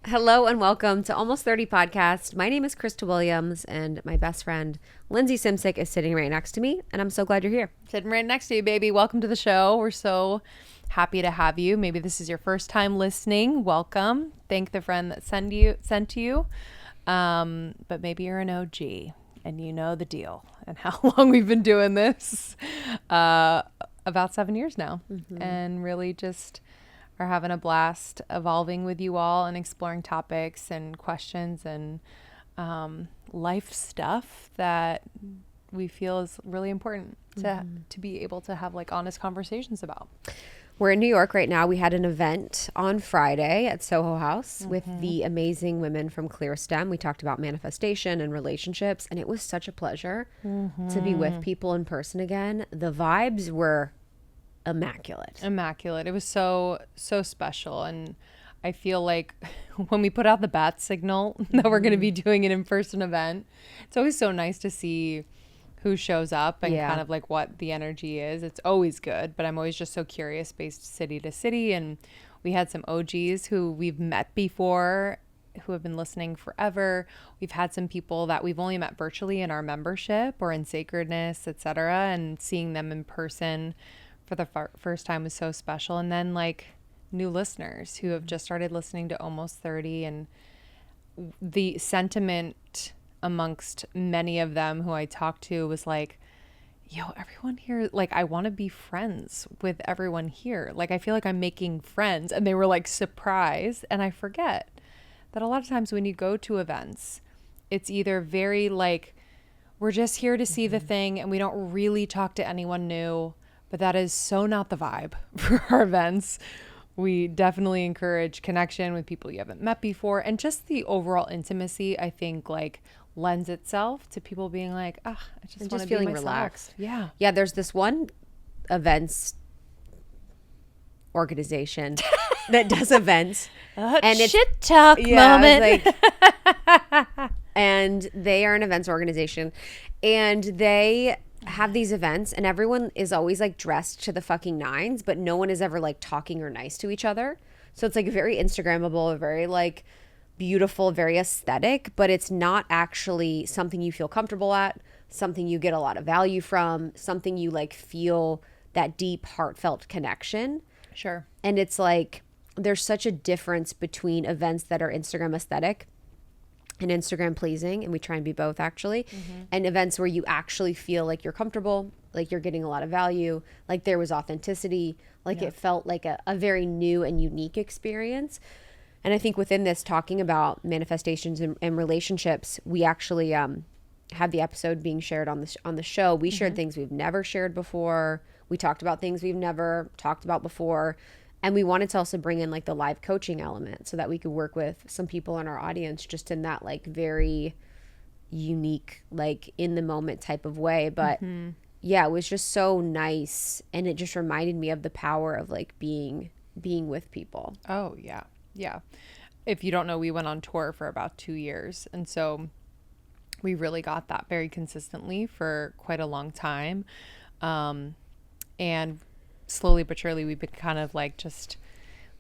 Hello and welcome to Almost 30 Podcast. My name is Krista Williams and my best friend Lindsay Simsick is sitting right next to me, and I'm so glad you're here. Sitting right next to you, baby. Welcome to the show. We're so happy to have you. Maybe this is your first time listening. Welcome. Thank the friend that sent to you. But maybe you're an OG and you know the deal and how long we've been doing this. About 7 years now. And really just are having a blast evolving with you all and exploring topics and questions and life stuff that we feel is really important to be able to have like honest conversations about. We're in New York right now. We had an event on Friday at Soho House with the amazing women from Clear STEM. We talked about manifestation and relationships, and it was such a pleasure to be with people in person again. The vibes were immaculate. It was so special, and I feel like when we put out the bat signal that we're going to be doing an in-person event, it's always so nice to see who shows up and kind of like what the energy is. It's always good, but I'm always just so curious based city to city. And we had some OGs who we've met before who have been listening forever. We've had some people that we've only met virtually in our membership or in Sacredness, etc., and seeing them in person for the first time was so special. And then like new listeners who have just started listening to Almost 30, and the sentiment amongst many of them who I talked to was like, yo, everyone here, like I want to be friends with everyone here. Like I feel like I'm making friends. And they were like surprised. And I forget that a lot of times when you go to events, it's either very like, we're just here to see the thing and we don't really talk to anyone new. But that is so not the vibe for our events. We definitely encourage connection with people you haven't met before. And just the overall intimacy, I think, like lends itself to people being like, I just want to be myself. Relaxed. Yeah. Yeah, there's this one events organization that does events. And it's shit talk moment. And they are an events organization. And they have these events and everyone is always like dressed to the fucking nines, but no one is ever like talking or nice to each other. So it's like very Instagrammable, very like beautiful, very aesthetic, but it's not actually something you feel comfortable at, something you get a lot of value from, something you like feel that deep heartfelt connection. Sure. And it's like there's such a difference between events that are Instagram aesthetic and Instagram pleasing, and we try and be both actually, and events where you actually feel like you're comfortable, like you're getting a lot of value, like there was authenticity, like it felt like a very new and unique experience. And I think within this, talking about manifestations and relationships, we actually have the episode being shared on the show. We shared things we've never shared before. We talked about things we've never talked about before. And we wanted to also bring in like the live coaching element so that we could work with some people in our audience just in that like very unique, like in the moment type of way. But yeah, it was just so nice. And it just reminded me of the power of like being with people. Oh, yeah. Yeah. If you don't know, we went on tour for about 2 years. And so we really got that very consistently for quite a long time. And slowly but surely we've been kind of like just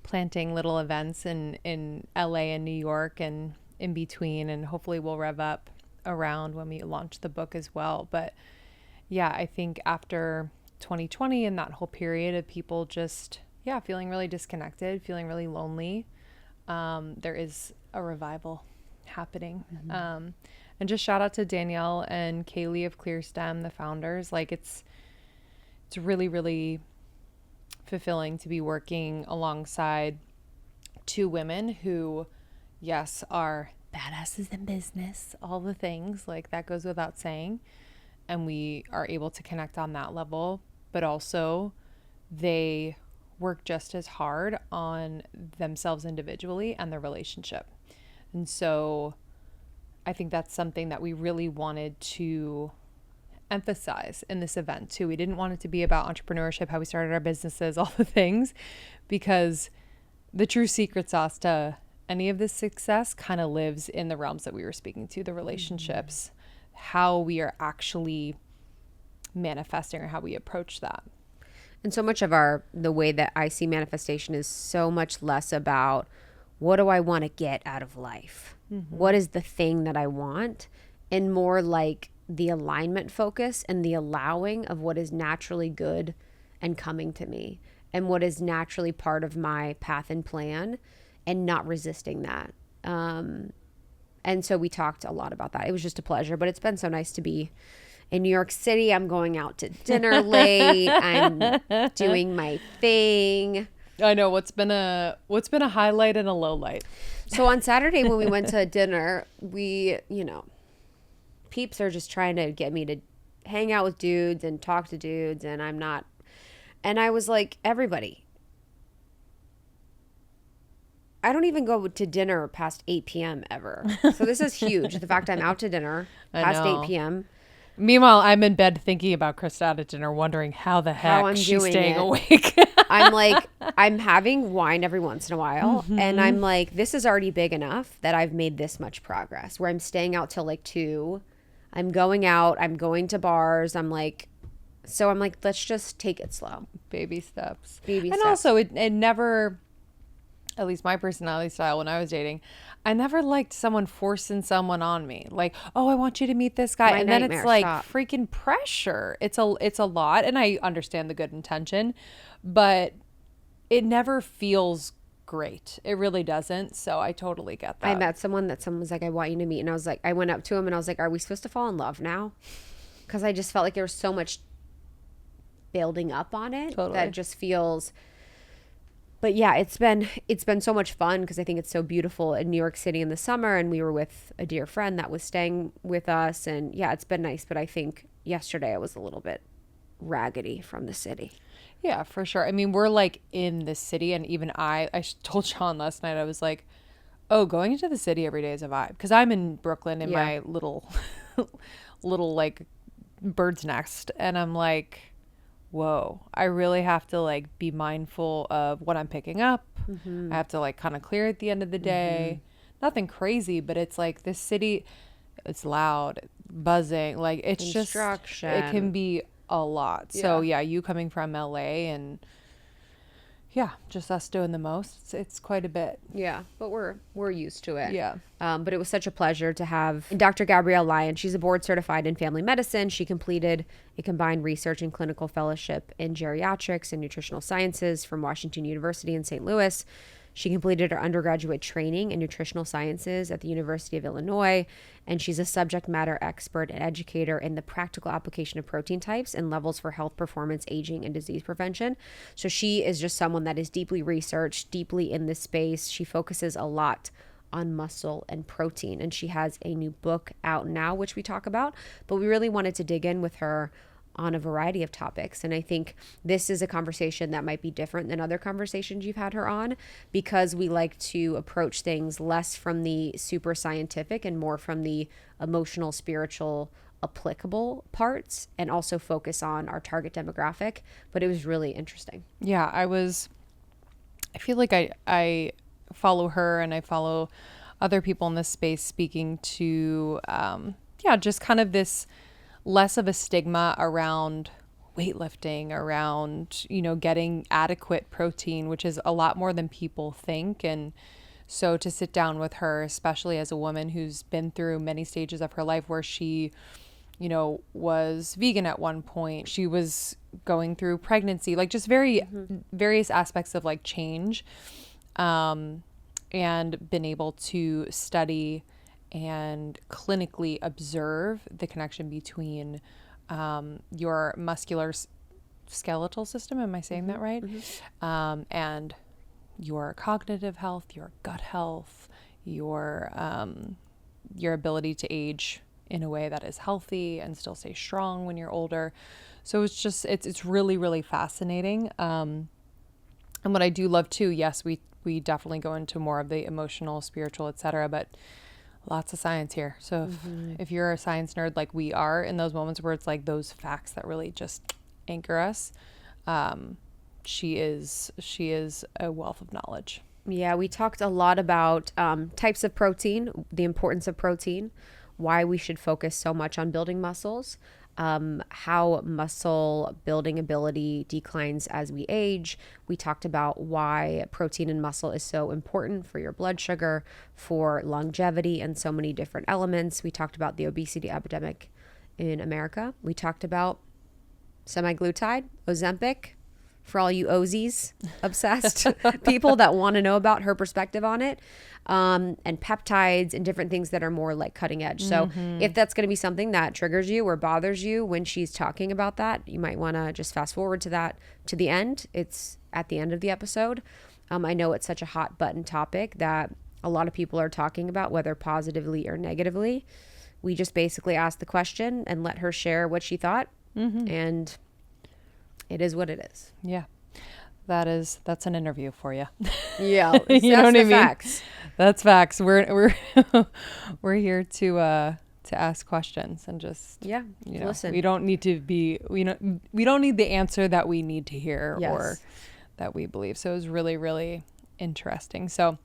planting little events in LA and New York and in between, and hopefully we'll rev up around when we launch the book as well. But yeah, I think after 2020 and that whole period of people just feeling really disconnected, feeling really lonely, there is a revival happening. And just shout out to Danielle and Kaylee of Clear STEM, the founders. Like it's really, really fulfilling to be working alongside two women who, yes, are badasses in business, all the things, like that goes without saying. And we are able to connect on that level, but also they work just as hard on themselves individually and their relationship. And so I think that's something that we really wanted to emphasize in this event too. We didn't want it to be about entrepreneurship, how we started our businesses, all the things, because the true secret sauce to any of this success kind of lives in the realms that we were speaking to, the relationships, how we are actually manifesting or how we approach that. And so much of the way that I see manifestation is so much less about what do I want to get out of life? What is the thing that I want? And more like the alignment focus and the allowing of what is naturally good and coming to me and what is naturally part of my path and plan, and not resisting that. And so we talked a lot about that. It was just a pleasure, but it's been so nice to be in New York City. I'm going out to dinner late. I'm doing my thing. I know what's been a highlight and a low light. So on Saturday when we went to dinner, peeps are just trying to get me to hang out with dudes and talk to dudes, and I'm not. And I was like, everybody, I don't even go to dinner past 8 p.m. ever. So this is huge. The fact I'm out to dinner past 8 p.m. Meanwhile, I'm in bed thinking about Krista at dinner, wondering how the heck she's staying awake. I'm like, I'm having wine every once in a while. And I'm like, this is already big enough that I've made this much progress, where I'm staying out till like 2. I'm going out. I'm going to bars. I'm like, let's just take it slow. Baby steps. And also, it never, at least my personality style when I was dating, I never liked someone forcing someone on me. Like, oh, I want you to meet this guy. And then it's like freaking pressure. It's a lot. And I understand the good intention, but it never feels great. It really doesn't. So I totally get that. I met someone was like, I want you to meet. And I was like, I went up to him and I was like, are we supposed to fall in love now? Because I just felt like there was so much building up on it that just feels. But yeah, it's been so much fun because I think it's so beautiful in New York City in the summer, and we were with a dear friend that was staying with us, and yeah, it's been nice. But I think yesterday I was a little bit raggedy from the city. Yeah, for sure. I mean, we're like in the city, and even I told Sean last night, I was like, oh, going into the city every day is a vibe, because I'm in Brooklyn in my little like bird's nest, and I'm like, whoa, I really have to like be mindful of what I'm picking up. I have to like kind of clear at the end of the day. Nothing crazy, but it's like this city, it's loud, buzzing, like it's just, it can be a lot. Yeah. So yeah, you coming from LA and yeah, just us doing the most. It's quite a bit. Yeah, but we're used to it. Yeah. But it was such a pleasure to have Dr. Gabrielle Lyon. She's a board certified in family medicine. She completed a combined research and clinical fellowship in geriatrics and nutritional sciences from Washington University in St. Louis. She completed her undergraduate training in nutritional sciences at the University of Illinois, and she's a subject matter expert and educator in the practical application of protein types and levels for health, performance, aging, and disease prevention. So she is just someone that is deeply researched, deeply in this space. She focuses a lot on muscle and protein, and she has a new book out now, which we talk about, but we really wanted to dig in with her on a variety of topics. And I think this is a conversation that might be different than other conversations you've had her on, because we like to approach things less from the super scientific and more from the emotional, spiritual, applicable parts, and also focus on our target demographic. But it was really interesting. Yeah, I feel like I follow her and I follow other people in this space speaking to, just kind of this less of a stigma around weightlifting, around, getting adequate protein, which is a lot more than people think. And so to sit down with her, especially as a woman who's been through many stages of her life where she, was vegan at one point, she was going through pregnancy, like just various aspects of like change, and been able to study and clinically observe the connection between your muscular skeletal system, am I saying that right? And your cognitive health, your gut health, your ability to age in a way that is healthy and still stay strong when you're older. So it's just, it's really, really fascinating. And what I do love too, yes, we definitely go into more of the emotional, spiritual, etc., but lots of science here. So if you're a science nerd like we are, in those moments where it's like those facts that really just anchor us, she is a wealth of knowledge. Yeah, we talked a lot about types of protein, the importance of protein, why we should focus so much on building muscles, how muscle building ability declines as we age. We talked about why protein in muscle is so important for your blood sugar, for longevity, and so many different elements. We talked about the obesity epidemic in America. We talked about semaglutide, Ozempic, for all you Ozies obsessed people that want to know about her perspective on it, and peptides and different things that are more like cutting edge. So if that's going to be something that triggers you or bothers you when she's talking about that, you might want to just fast forward to that, to the end. It's at the end of the episode. I know it's such a hot button topic that a lot of people are talking about, whether positively or negatively. We just basically asked the question and let her share what she thought. And it is what it is. Yeah. That's an interview for you. Yeah. You know what I mean? Facts. That's facts. We're here to ask questions and just, listen. We don't need the answer that we need to hear or that we believe. So it was really, really interesting. So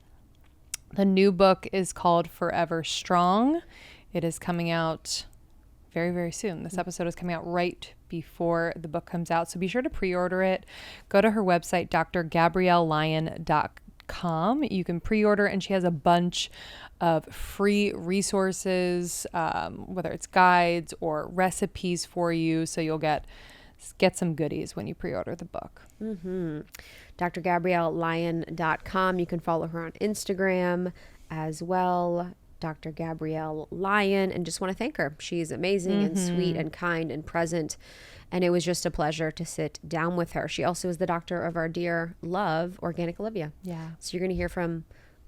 the new book is called Forever Strong. It is coming out very, very soon. This episode is coming out right before the book comes out. So be sure to pre-order it. Go to her website, drgabriellelyon.com. You can pre-order, and she has a bunch of free resources, whether it's guides or recipes for you. So you'll get some goodies when you pre-order the book. drgabriellelyon.com. You can follow her on Instagram as well. Dr. Gabrielle Lyon, and just want to thank her. She's amazing and sweet and kind and present. And it was just a pleasure to sit down with her. She also is the doctor of our dear love, Organic Olivia. Yeah. So you're going to hear from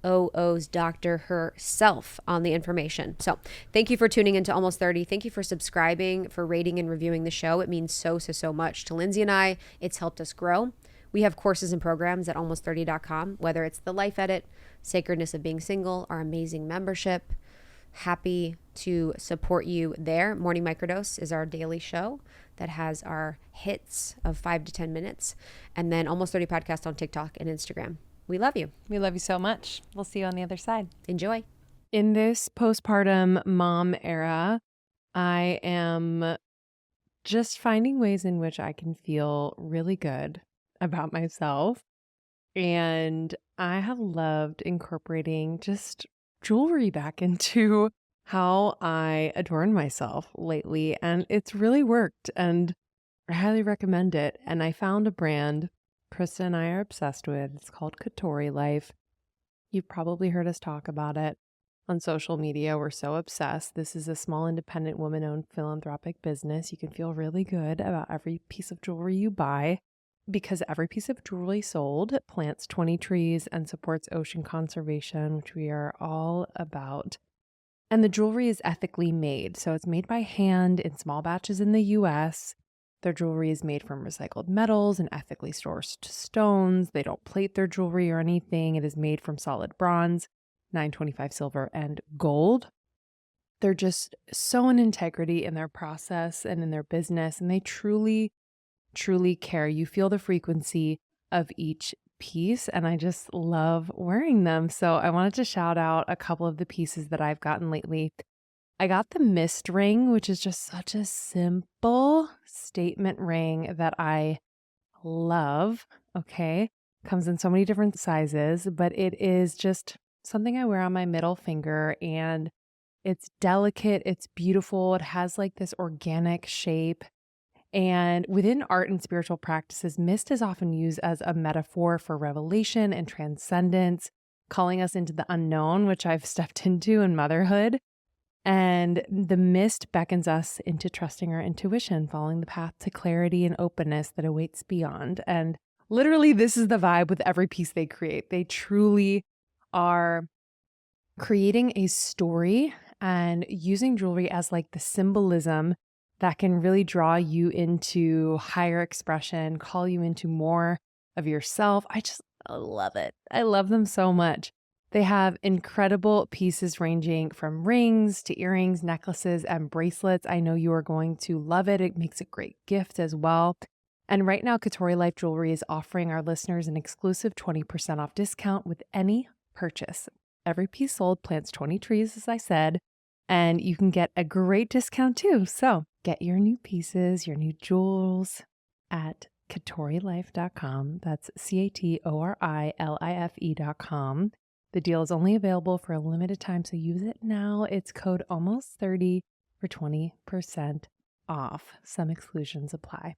OO's doctor herself on the information. So thank you for tuning into Almost 30. Thank you for subscribing, for rating and reviewing the show. It means so much to Lindsay and I. It's helped us grow. We have courses and programs at almost30.com, whether it's the Life Edit, Sacredness of Being Single, our amazing membership. Happy to support you there. Morning Microdose is our daily show that has our hits of 5 to 10 minutes. And then Almost 30 podcast on TikTok and Instagram. We love you. We love you so much. We'll see you on the other side. Enjoy. In this postpartum mom era, I am just finding ways in which I can feel really good about myself. And I have loved incorporating just jewelry back into how I adorn myself lately. And it's really worked, and I highly recommend it. And I found a brand Krista and I are obsessed with. It's called Katori Life. You've probably heard us talk about it on social media. We're so obsessed. This is a small independent woman-owned philanthropic business. You can feel really good about every piece of jewelry you buy, because every piece of jewelry sold plants 20 trees and supports ocean conservation, which we are all about. And the jewelry is ethically made. So it's made by hand in small batches in the US. Their jewelry is made from recycled metals and ethically sourced stones. They don't plate their jewelry or anything. It is made from solid bronze, 925 silver, and gold. They're just so in integrity in their process and in their business, and they truly care. You feel the frequency of each piece, and I just love wearing them. So I wanted to shout out a couple of the pieces that I've gotten lately. I got the mist ring, which is just such a simple statement ring that I love. Okay. Comes in so many different sizes, but it is just something I wear on my middle finger, and it's delicate. It's beautiful. It has like this organic shape. And within art and spiritual practices, mist is often used as a metaphor for revelation and transcendence, calling us into the unknown, which I've stepped into in motherhood. And the mist beckons us into trusting our intuition, following the path to clarity and openness that awaits beyond. And literally, this is the vibe with every piece they create. They truly are creating a story and using jewelry as like the symbolism that can really draw you into higher expression, call you into more of yourself. I love it. I love them so much. They have incredible pieces ranging from rings to earrings, necklaces, and bracelets. I know you are going to love it. It makes a great gift as well. And right now, Katori Life Jewelry is offering our listeners an exclusive 20% off discount with any purchase. Every piece sold plants 20 trees, as I said, And you can get a great discount too. So get your new pieces, your new jewels at katorilife.com. That's CATORILIFE.com. The deal is only available for a limited time, so use it now. It's code almost30 for 20% off. Some exclusions apply.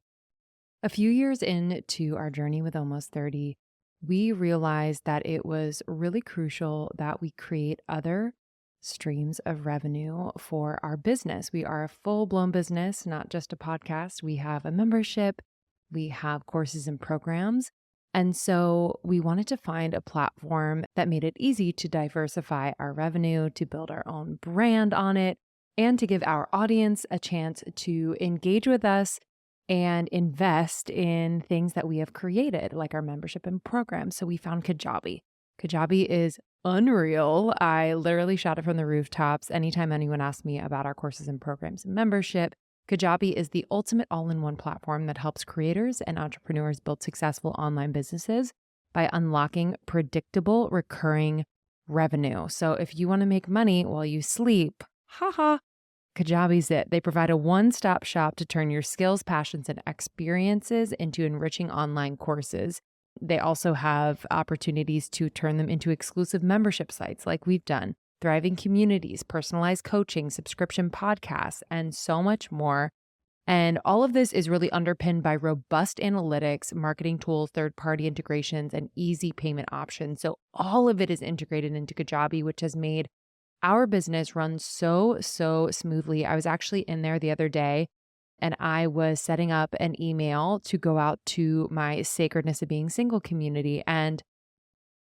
A few years into our journey with Almost 30, we realized that it was really crucial that we create other streams of revenue for our business. We are a full-blown business, not just a podcast. We have a membership, we have courses and programs. And so we wanted to find a platform that made it easy to diversify our revenue, to build our own brand on it, and to give our audience a chance to engage with us and invest in things that we have created, like our membership and programs. So we found Kajabi. Kajabi is unreal. I literally shout it from the rooftops anytime anyone asks me about our courses and programs and membership. Kajabi is the ultimate all-in-one platform that helps creators and entrepreneurs build successful online businesses by unlocking predictable, recurring revenue. So if you want to make money while you sleep, Kajabi's it. They provide a one-stop shop to turn your skills, passions, and experiences into enriching online courses. They also have opportunities to turn them into exclusive membership sites like we've done, thriving communities, personalized coaching, subscription podcasts, and so much more. And all of this is really underpinned by robust analytics, marketing tools, third-party integrations, and easy payment options. So all of it is integrated into Kajabi, which has made our business run so smoothly. I was actually in there the other day and I was setting up an email to go out to my Sacredness of Being Single community. And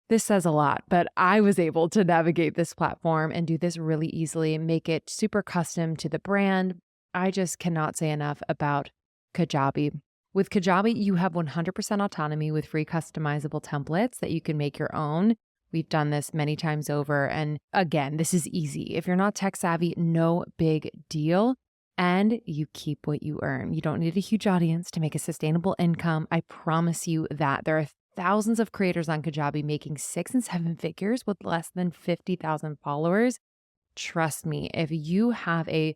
this says a lot, but I was able to navigate this platform and do this really easily and make it super custom to the brand. I just cannot say enough about Kajabi. With Kajabi, you have 100% autonomy with free customizable templates that you can make your own. We've done this many times over. And again, this is easy. If you're not tech savvy, no big deal. And you keep what you earn. You don't need a huge audience to make a sustainable income. I promise you that. There are thousands of creators on Kajabi making 6 and 7 figures with less than 50,000 followers. Trust me, if you have a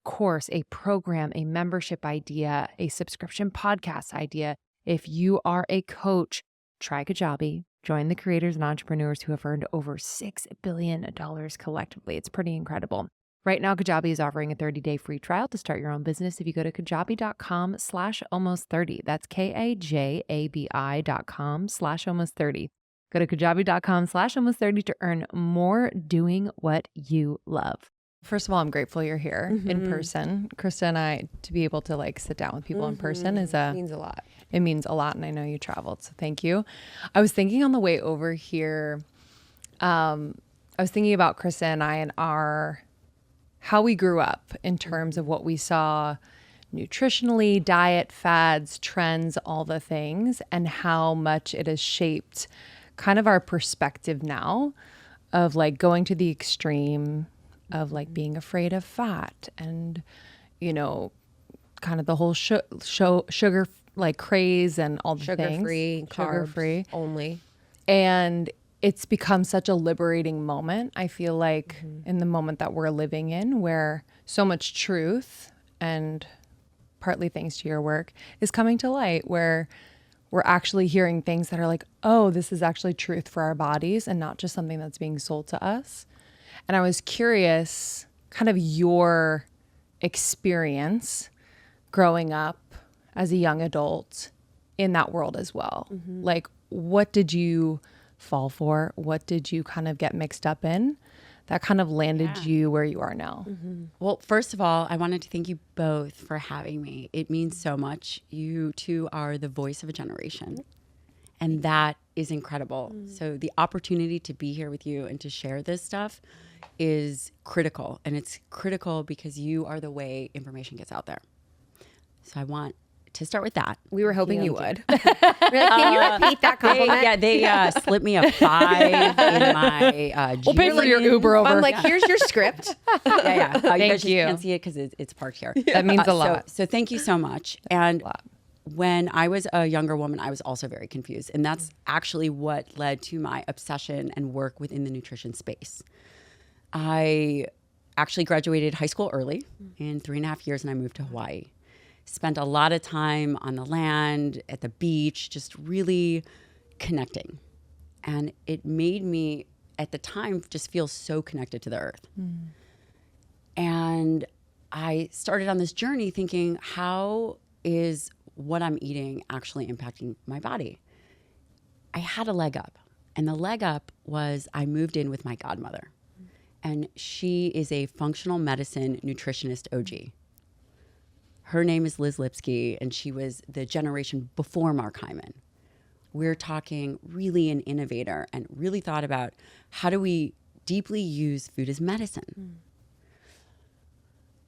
course, a program, a membership idea, a subscription podcast idea, if you are a coach, try Kajabi. Join the creators and entrepreneurs who have earned over $6 billion collectively. It's pretty incredible. Right now, Kajabi is offering a 30-day free trial to start your own business if you go to kajabi.com/almost30. That's KAJABI.com/almost30. Go to kajabi.com/almost30 to earn more doing what you love. First of all, I'm grateful you're here in person. Krista and I, to be able to like sit down with people in person means a lot. It means a lot. And I know you traveled, so thank you. I was thinking on the way over here, I was thinking about Krista and I and how we grew up in terms of what we saw nutritionally, diet, fads, trends, all the things, and how much it has shaped kind of our perspective now of like going to the extreme of like being afraid of fat and, you know, kind of the whole sugar like craze and all the things. Sugar-free only. And it's become such a liberating moment, I feel like, in the moment that we're living in, where so much truth, and partly thanks to your work, is coming to light, where we're actually hearing things that are like, oh, this is actually truth for our bodies and not just something that's being sold to us. And I was curious, kind of your experience growing up as a young adult in that world as well. Like, what did you fall for? What did you kind of get mixed up in that kind of landed you where you are now? Well, first of all, I wanted to thank you both for having me. It means so much. You two are the voice of a generation, and that is incredible. So the opportunity to be here with you and to share this stuff is critical, and it's critical because you are the way information gets out there. So I want to start with that. We were hoping you would. We're like, can you repeat that compliment? They slipped me a 5 in my We'll pay for your Uber over. I'm like, here's your script. Thank you. Can't see it because it's parked here. That means a lot. So thank you so much. And when I was a younger woman, I was also very confused. And that's actually what led to my obsession and work within the nutrition space. I actually graduated high school early in 3.5 years, and I moved to Hawaii. Spent a lot of time on the land, at the beach, just really connecting. And it made me, at the time, just feel so connected to the earth. And I started on this journey thinking, how is what I'm eating actually impacting my body? I had a leg up. And the leg up was I moved in with my godmother. And she is a functional medicine nutritionist OG. Her name is Liz Lipsky, and she was the generation before Mark Hyman. We're talking really an innovator and really thought about how do we deeply use food as medicine.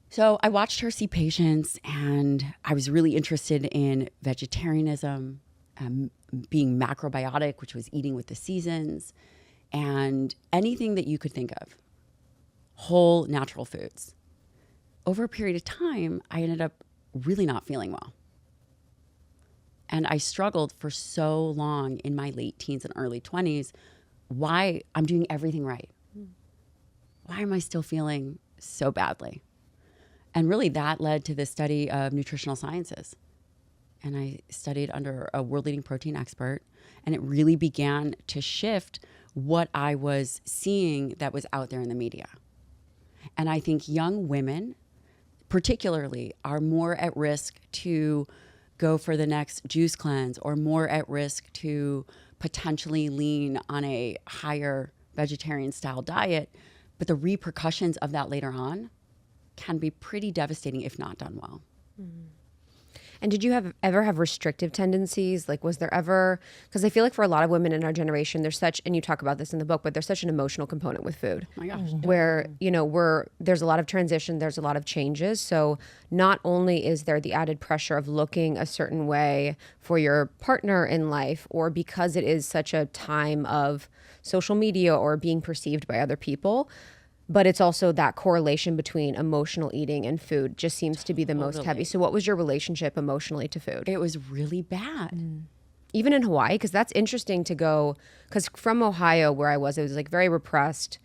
So I watched her see patients, and I was really interested in vegetarianism, being macrobiotic, which was eating with the seasons, and anything that you could think of, whole natural foods. Over a period of time, I ended up really not feeling well. And I struggled for so long in my late teens and early 20s, why I'm doing everything right. Why am I still feeling so badly? And really that led to the study of nutritional sciences. And I studied under a world-leading protein expert, and it really began to shift what I was seeing that was out there in the media. And I think young women, particularly, are more at risk to go for the next juice cleanse or more at risk to potentially lean on a higher vegetarian-style diet. But the repercussions of that later on can be pretty devastating if not done well. And did you ever have restrictive tendencies? Like, was there ever, because I feel like for a lot of women in our generation, there's such, and you talk about this in the book, but there's such an emotional component with food. Oh my gosh. Where, there's a lot of transition, there's a lot of changes. So not only is there the added pressure of looking a certain way for your partner in life, or because it is such a time of social media or being perceived by other people, but it's also that correlation between emotional eating and food just seems to be the most heavy. So what was your relationship emotionally to food? It was really bad. Even in Hawaii? Because that's interesting to go, because from Ohio where I was, it was like very repressed,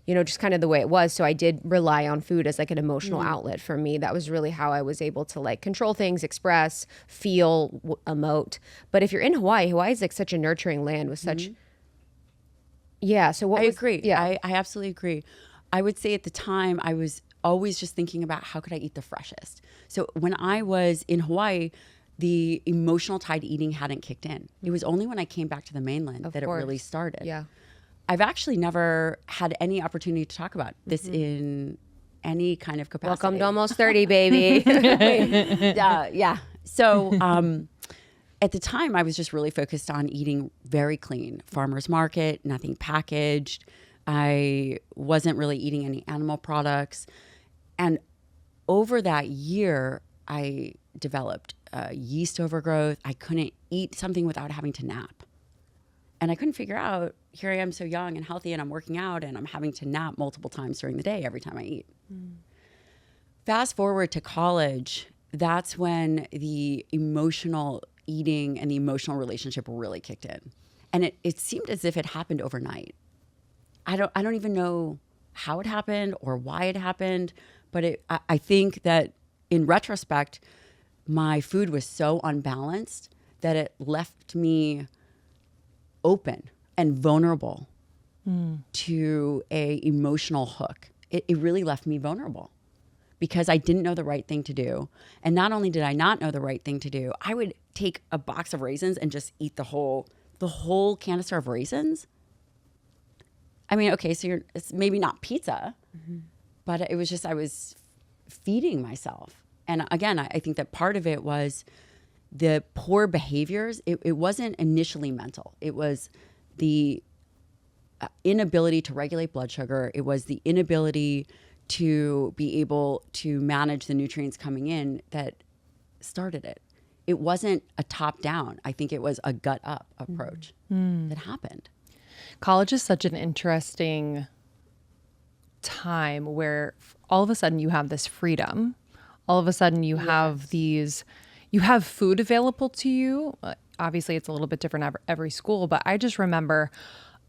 just kind of the way it was. So I did rely on food as like an emotional outlet for me. That was really how I was able to like control things, express, feel, emote. But if you're in Hawaii is like such a nurturing land with such, so what I was, agree. Yeah. I absolutely agree. I would say at the time, I was always just thinking about how could I eat the freshest. So when I was in Hawaii, the emotional tide eating hadn't kicked in. It was only when I came back to the mainland that it really started. Yeah. I've actually never had any opportunity to talk about this in any kind of capacity. Welcome to almost 30, baby. Yeah. So at the time, I was just really focused on eating very clean, farmer's market, nothing packaged. I wasn't really eating any animal products. And over that year, I developed yeast overgrowth. I couldn't eat something without having to nap. And I couldn't figure out, here I am so young and healthy and I'm working out and I'm having to nap multiple times during the day every time I eat. Fast forward to college, that's when the emotional eating and the emotional relationship really kicked in. And it seemed as if it happened overnight. I don't even know how it happened or why it happened, but I think that in retrospect, my food was so unbalanced that it left me open and vulnerable to a emotional hook. It really left me vulnerable because I didn't know the right thing to do. And not only did I not know the right thing to do, I would take a box of raisins and just eat the whole canister of raisins. I mean, okay, so it's maybe not pizza, but it was just, I was feeding myself. And again, I think that part of it was the poor behaviors. It wasn't initially mental. It was the inability to regulate blood sugar. It was the inability to be able to manage the nutrients coming in that started it. It wasn't a top down. I think it was a gut up approach that happened. College is such an interesting time where all of a sudden you have this freedom. All of a sudden you have you have food available to you. Obviously it's a little bit different every school, but I just remember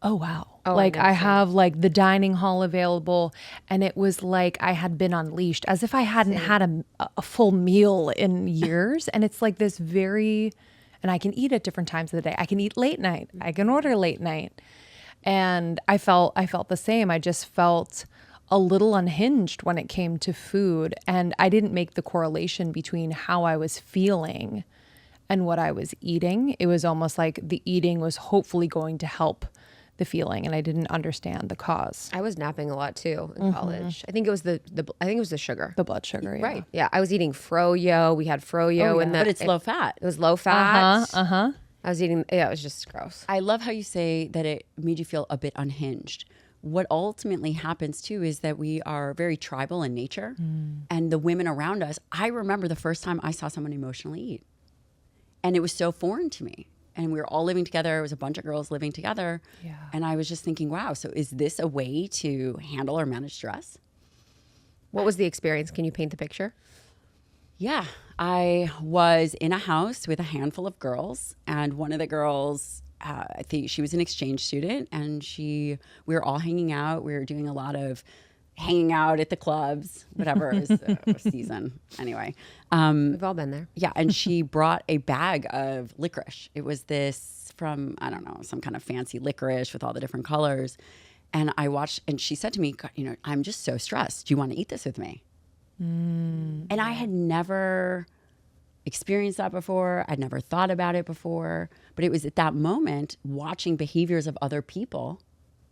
oh wow. Oh, Like I I never seen have like the dining hall available, and it was like I had been unleashed as if I hadn't had a full meal in years. And it's like this very, and I can eat at different times of the day. I can eat late night. I can order late night. And I felt the same. I just felt a little unhinged when it came to food. And I didn't make the correlation between how I was feeling and what I was eating. It was almost like the eating was hopefully going to help the feeling, and I didn't understand the cause. I was napping a lot too in college. I think it was the sugar. The blood sugar, yeah. Right. Yeah. I was eating froyo. We had froyo in the But it's low fat. It was low fat. Uh-huh. I was eating, it was just gross. I love how you say that it made you feel a bit unhinged. What ultimately happens too is that we are very tribal in nature, and the women around us. I remember the first time I saw someone emotionally eat, and it was so foreign to me. And we were all living together. It was a bunch of girls living together. Yeah. And I was just thinking, wow, so is this a way to handle or manage stress? What was the experience? Can you paint the picture? Yeah. I was in a house with a handful of girls, and one of the girls, I think she was an exchange student, and we were all hanging out. We were doing a lot of hanging out at the clubs, whatever is season. Anyway. We've all been there. Yeah, and she brought a bag of licorice. It was this from, I don't know, some kind of fancy licorice with all the different colors. And I watched, and she said to me, "God, I'm just so stressed. Do you want to eat this with me?" And I had never experienced that before. I'd never thought about it before. But it was at that moment, watching behaviors of other people,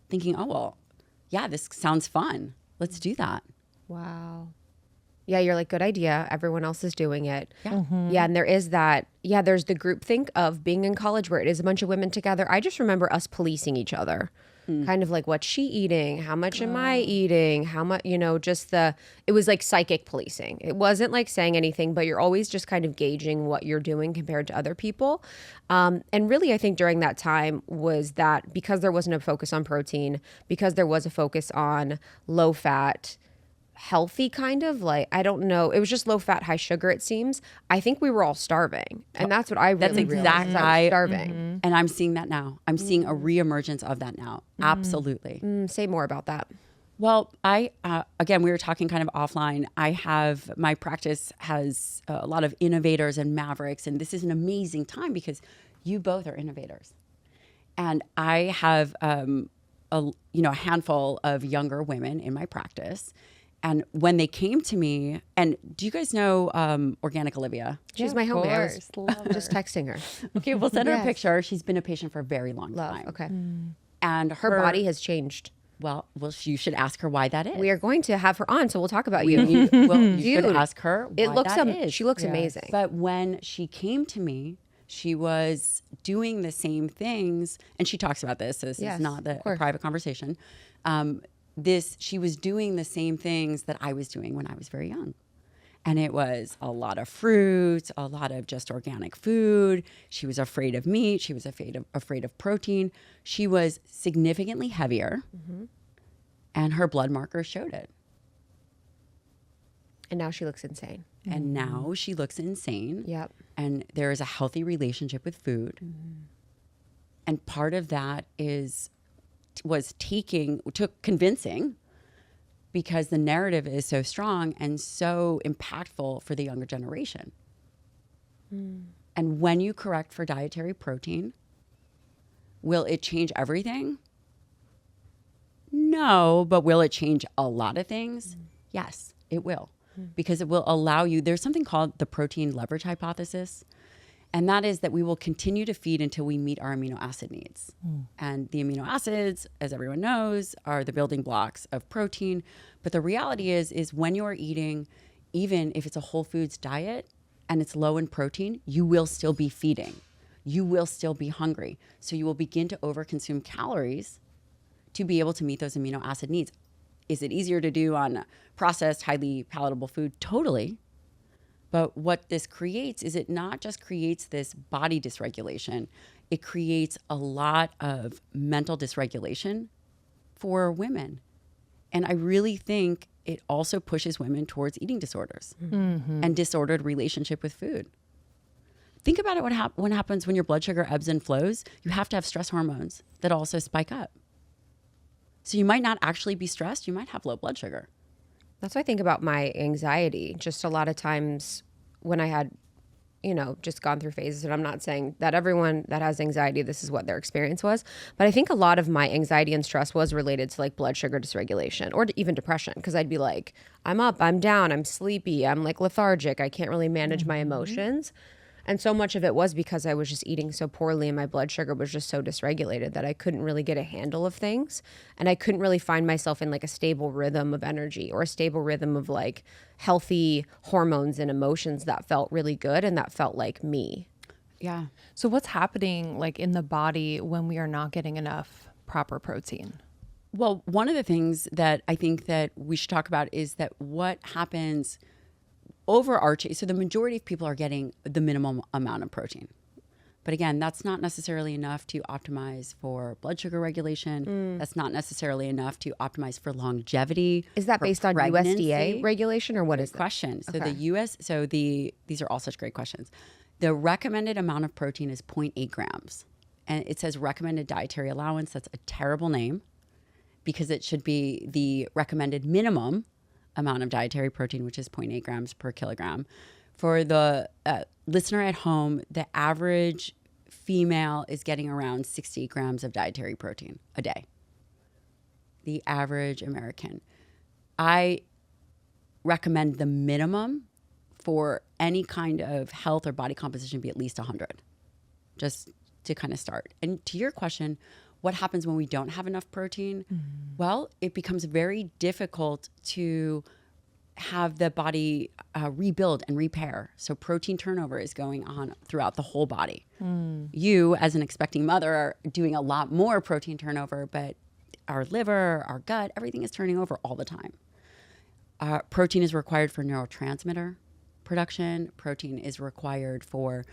thinking, oh, well, yeah, this sounds fun. Let's do that. Wow. Yeah, you're like, good idea. Everyone else is doing it. Yeah. Yeah, and there is that. Yeah, there's the group think of being in college where it is a bunch of women together. I just remember us policing each other. Kind of like, what's she eating? How much am I eating? How much, it was like psychic policing. It wasn't like saying anything, but you're always just kind of gauging what you're doing compared to other people. And really, I think during that time was that because there wasn't a focus on protein, because there was a focus on low fat, healthy kind of like, I don't know, it was just low fat, high sugar, it seems. I think we were all starving, and that's what I really realized. I was starving. And I'm seeing that now. I'm seeing a reemergence of that now. Absolutely. Say more about that. Well, again, we were talking kind of offline. My practice has a lot of innovators and mavericks, and this is an amazing time because you both are innovators. And I have a handful of younger women in my practice. And when they came to me, and do you guys know Organic Olivia? She's my homie. I was just texting her. Okay, we'll send her a picture. She's been a patient for a very long time. Okay. And Her body has changed. Well, you should ask her why that is. We are going to have her on, so we'll talk about you. You should ask her why that is. She looks amazing. But when she came to me, she was doing the same things, and she talks about this. So this is not a private conversation. She was doing the same things that I was doing when I was very young. And it was a lot of fruit, a lot of just organic food. She was afraid of meat. She was afraid of protein. She was significantly heavier, and her blood markers showed it. And now she looks insane. And now she looks insane. Yep. And there is a healthy relationship with food. And part of that took convincing, because the narrative is so strong and so impactful for the younger generation. And when you correct for dietary protein, will it change everything? No, but will it change a lot of things? Yes, it will. Because it will allow you, there's something called the protein leverage hypothesis. And that is that we will continue to feed until we meet our amino acid needs. And the amino acids, as everyone knows, are the building blocks of protein. But the reality is when you're eating, even if it's a whole foods diet and it's low in protein, you will still be feeding. You will still be hungry. So you will begin to overconsume calories to be able to meet those amino acid needs. Is it easier to do on processed, highly palatable food? Totally. But what this creates is it not just creates this body dysregulation, it creates a lot of mental dysregulation for women. And I really think it also pushes women towards eating disorders and disordered relationship with food. Think about it. What happens when your blood sugar ebbs and flows? You have to have stress hormones that also spike up. So you might not actually be stressed. You might have low blood sugar. That's what I think about my anxiety. Just a lot of times when I had, just gone through phases, and I'm not saying that everyone that has anxiety, this is what their experience was, but I think a lot of my anxiety and stress was related to like blood sugar dysregulation or even depression. Cause I'd be like, I'm up, I'm down, I'm sleepy, I'm like lethargic. I can't really manage my emotions. And so much of it was because I was just eating so poorly and my blood sugar was just so dysregulated that I couldn't really get a handle of things. And I couldn't really find myself in like a stable rhythm of energy or a stable rhythm of like healthy hormones and emotions that felt really good and that felt like me. Yeah. So what's happening like in the body when we are not getting enough proper protein? Well, one of the things that I think that we should talk about is that what happens overarching. So the majority of people are getting the minimum amount of protein. But again, that's not necessarily enough to optimize for blood sugar regulation. That's not necessarily enough to optimize for longevity. Is that based on pregnancy. USDA regulation or what is that? Question. So Okay. These are all such great questions. The recommended amount of protein is 0.8 grams. And it says recommended dietary allowance. That's a terrible name because it should be the recommended minimum amount of dietary protein, which is 0.8 grams per kilogram. For the listener at home, the average female is getting around 60 grams of dietary protein a day. The average American. I recommend the minimum for any kind of health or body composition be at least 100, just to kind of start. And to your question, what happens when we don't have enough protein? Well, it becomes very difficult to have the body rebuild and repair. So protein turnover is going on throughout the whole body. You, as an expecting mother, are doing a lot more protein turnover, but our liver, our gut, everything is turning over all the time. Protein is required for neurotransmitter production. Protein is required for,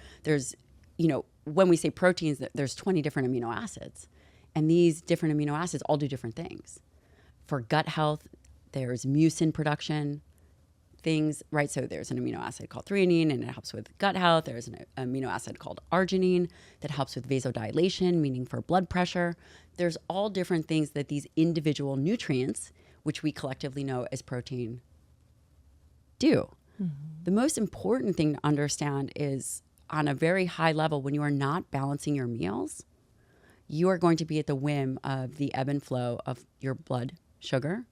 when we say proteins, there's 20 different amino acids. And these different amino acids all do different things. For gut health, there's mucin production things, right? So there's an amino acid called threonine and it helps with gut health. There's an amino acid called arginine that helps with vasodilation, meaning for blood pressure. There's all different things that these individual nutrients, which we collectively know as protein, do. The most important thing to understand is on a very high level, when you are not balancing your meals, you are going to be at the whim of the ebb and flow of your blood sugar.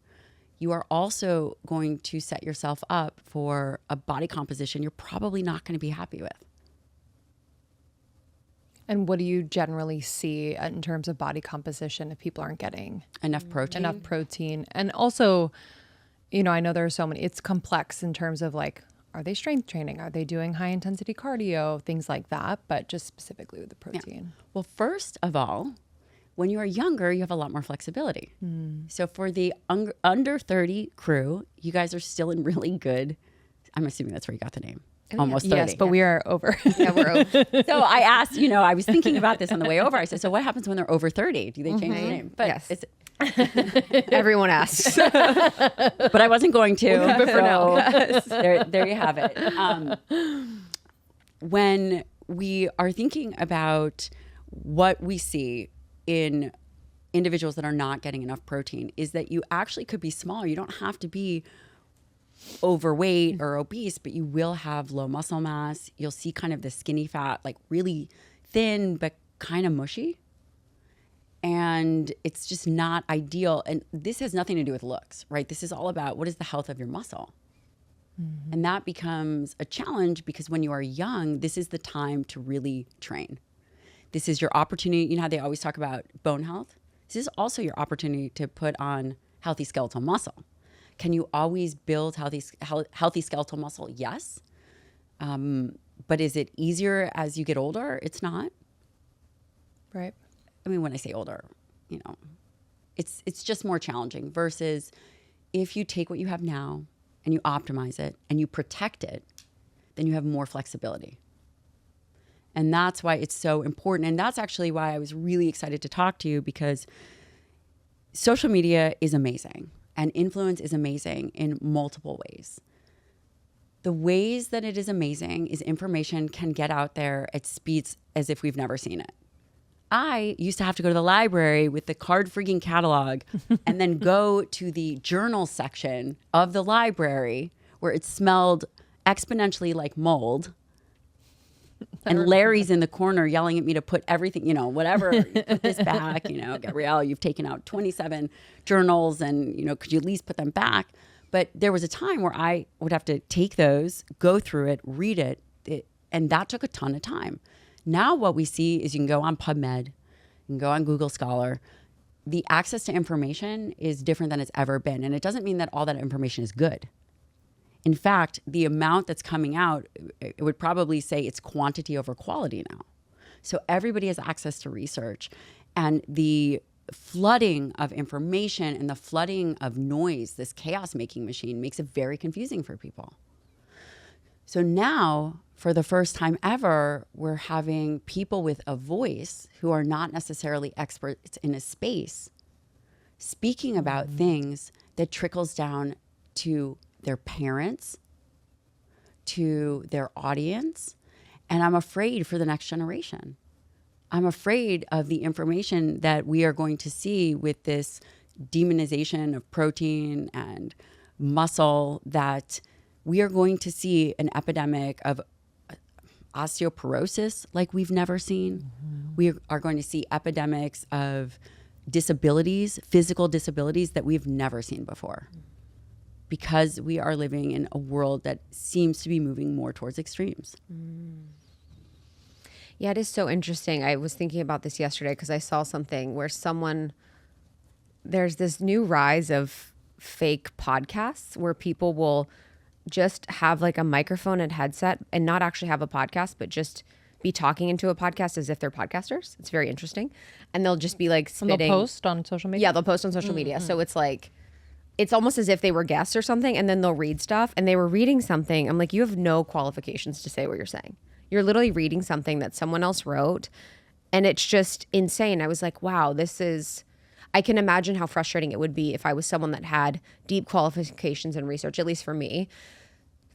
You are also going to set yourself up for a body composition you're probably not going to be happy with. And what do you generally see in terms of body composition if people aren't getting Enough protein. And also, I know there are so many, it's complex in terms of like, are they strength training? Are they doing high intensity cardio? Things like that, but just specifically with the protein. Yeah. Well, first of all, when you are younger, you have a lot more flexibility. So for the under 30 crew, you guys are still in really good, I'm assuming that's where you got the name. Almost 30. Yes, but we are over. Yeah, we're over. So I asked, I was thinking about this on the way over. I said, so what happens when they're over 30? Do they change the name? But Yes. it's, Everyone asks. but I wasn't going to. But for now. there you have it. When we are thinking about what we see in individuals that are not getting enough protein is that you actually could be smaller. You don't have to be overweight or obese, but you will have low muscle mass. You'll see kind of the skinny fat, like really thin, but kind of mushy. And it's just not ideal. And this has nothing to do with looks, right? This is all about what is the health of your muscle. And that becomes a challenge because when you are young, this is the time to really train. This is your opportunity. You know how they always talk about bone health? This is also your opportunity to put on healthy skeletal muscle. Can you always build healthy skeletal muscle? Yes. But is it easier as you get older? It's not. Right. I mean, when I say older, it's just more challenging versus if you take what you have now and you optimize it and you protect it, then you have more flexibility. And that's why it's so important. And that's actually why I was really excited to talk to you because social media is amazing and influence is amazing in multiple ways. The ways that it is amazing is information can get out there at speeds as if we've never seen it. I used to have to go to the library with the card freaking catalog and then go to the journal section of the library where it smelled exponentially like mold. And Larry's in the corner yelling at me to put everything, you know, whatever, put this back, you know, Gabrielle, you've taken out 27 journals and, you know, could you at least put them back? But there was a time where I would have to take those, go through it, read it, and that took a ton of time. Now what we see is you can go on PubMed, you can go on Google Scholar. The access to information is different than it's ever been. And it doesn't mean that all that information is good. In fact, the amount that's coming out, it would probably say it's quantity over quality now. So everybody has access to research. And the flooding of information and the flooding of noise, this chaos-making machine, makes it very confusing for people. So now, for the first time ever, we're having people with a voice who are not necessarily experts in a space speaking about things that trickles down to their parents, to their audience. And I'm afraid for the next generation. I'm afraid of the information that we are going to see with this demonization of protein and muscle, that we are going to see an epidemic of osteoporosis like we've never seen. Mm-hmm. We are going to see epidemics of disabilities, physical disabilities that we've never seen before, because we are living in a world that seems to be moving more towards extremes. Yeah, it is so interesting. I was thinking about this yesterday because I saw something where there's this new rise of fake podcasts where people will just have like a microphone and headset and not actually have a podcast, but just be talking into a podcast as if they're podcasters. It's very interesting. And they'll just be like spitting. And they'll post on social media? Yeah, they'll post on social media. So it's like, it's almost as if they were guests or something, and then they'll read stuff, and they were reading something. I'm like, you have no qualifications to say what you're saying. You're literally reading something that someone else wrote, and it's just insane. I was like, wow, I can imagine how frustrating it would be if I was someone that had deep qualifications in research, at least for me,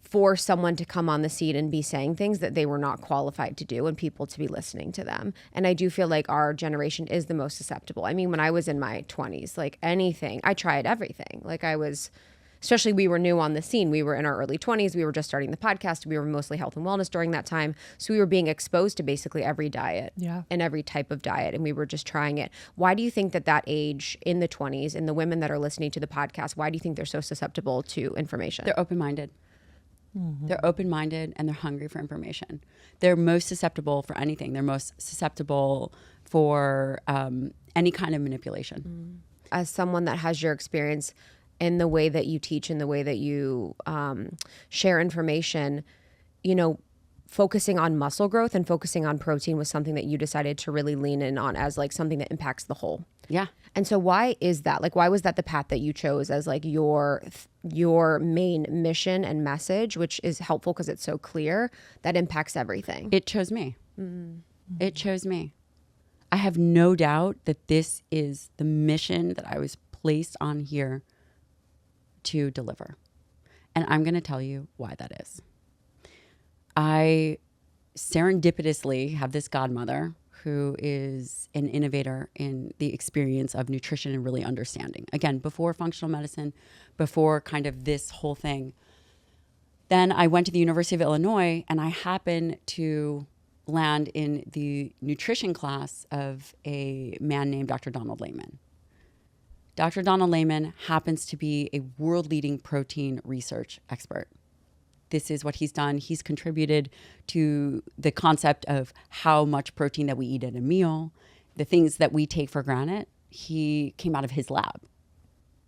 for someone to come on the scene and be saying things that they were not qualified to do and people to be listening to them. And I do feel like our generation is the most susceptible. I mean, when I was in my 20s, like anything, I tried everything. Like especially we were new on the scene. We were in our early 20s. We were just starting the podcast. We were mostly health and wellness during that time. So we were being exposed to basically every diet and every type of diet. And we were just trying it. Why do you think that age in the 20s and the women that are listening to the podcast, why do you think they're so susceptible to information? They're open-minded. Mm-hmm. They're open-minded and they're hungry for information. They're most susceptible for anything. They're most susceptible for any kind of manipulation. As someone that has your experience in the way that you teach and the way that you share information, you know, focusing on muscle growth and focusing on protein was something that you decided to really lean in on as like something that impacts the whole. Yeah. And so why is that? Like, why was that the path that you chose as like your main mission and message, which is helpful because it's so clear that impacts everything? It chose me. Mm-hmm. It chose me. I have no doubt that this is the mission that I was placed on here to deliver. And I'm going to tell you why that is. I serendipitously have this godmother who is an innovator in the experience of nutrition and really understanding. Again, before functional medicine, before kind of this whole thing. Then I went to the University of Illinois and I happened to land in the nutrition class of a man named Dr. Donald Layman. Dr. Donald Layman happens to be a world-leading protein research expert. This is what he's done. He's contributed to the concept of how much protein that we eat at a meal, the things that we take for granted. He came out of his lab,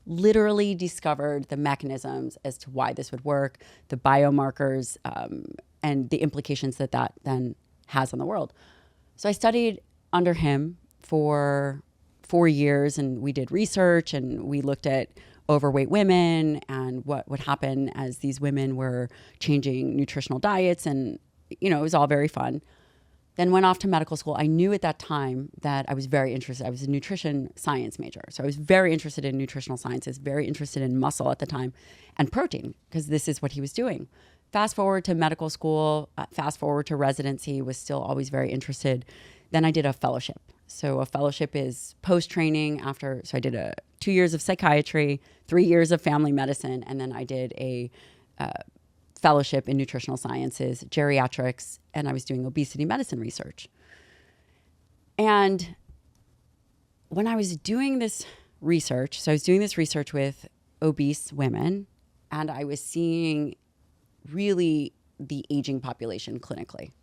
literally discovered the mechanisms as to why this would work, the biomarkers, and the implications that then has on the world. So I studied under him for 4 years, and we did research, and we looked at overweight women and what would happen as these women were changing nutritional diets. And, you know, it was all very fun. Then went off to medical school. I knew at that time that I was very interested. I was a nutrition science major. So I was very interested in nutritional sciences, very interested in muscle at the time and protein, because this is what he was doing. fast forward to medical school, fast forward to residency, was still always very interested. Then I did a fellowship. So a fellowship is post-training after, so I did 2 years of psychiatry, 3 years of family medicine, and then I did a fellowship in nutritional sciences, geriatrics, and I was doing obesity medicine research. And when I was doing this research, so I was doing this research with obese women, and I was seeing really the aging population clinically.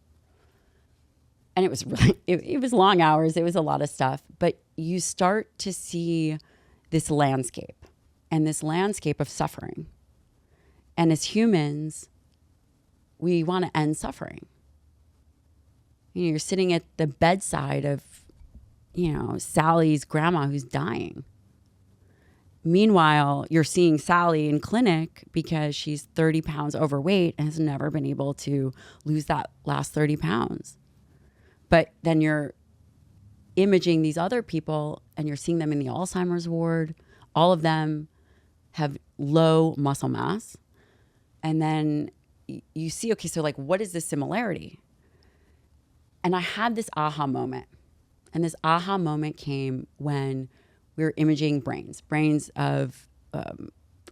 And it was really, it was long hours. It was a lot of stuff, but you start to see this landscape and this landscape of suffering. And as humans, we want to end suffering. You know, you're sitting at the bedside of, you know, Sally's grandma who's dying. Meanwhile, you're seeing Sally in clinic because she's 30 pounds overweight and has never been able to lose that last 30 pounds. But then you're imaging these other people and you're seeing them in the Alzheimer's ward. All of them have low muscle mass. And then you see, okay, so like, what is the similarity? And I had this aha moment. And this aha moment came when we were imaging brains of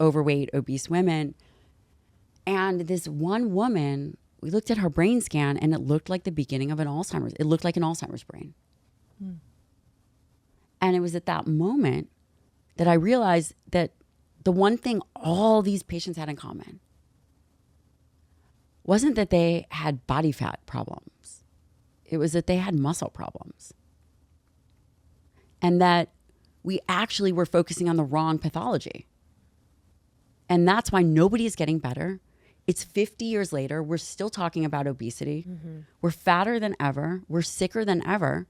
overweight, obese women. And this one woman, we looked at her brain scan and it looked like the beginning of an Alzheimer's. It looked like an Alzheimer's brain. And it was at that moment that I realized that the one thing all these patients had in common wasn't that they had body fat problems. It was that they had muscle problems. And that we actually were focusing on the wrong pathology. And that's why nobody is getting better. It's 50 years later. We're still talking about obesity. We're fatter than ever. We're sicker than ever.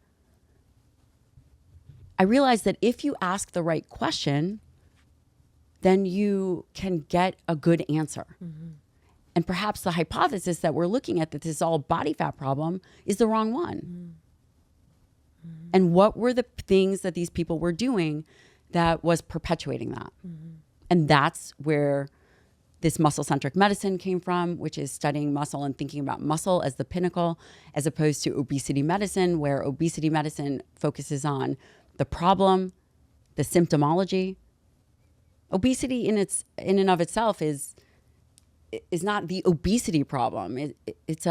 I realized that if you ask the right question, then you can get a good answer. And perhaps the hypothesis that we're looking at, that this is all body fat problem, is the wrong one. And what were the things that these people were doing that was perpetuating that? And that's where this muscle-centric medicine came from, which is studying muscle and thinking about muscle as the pinnacle, as opposed to obesity medicine, where obesity medicine focuses on the problem, the symptomology. Obesity in and of itself is not the obesity problem. It's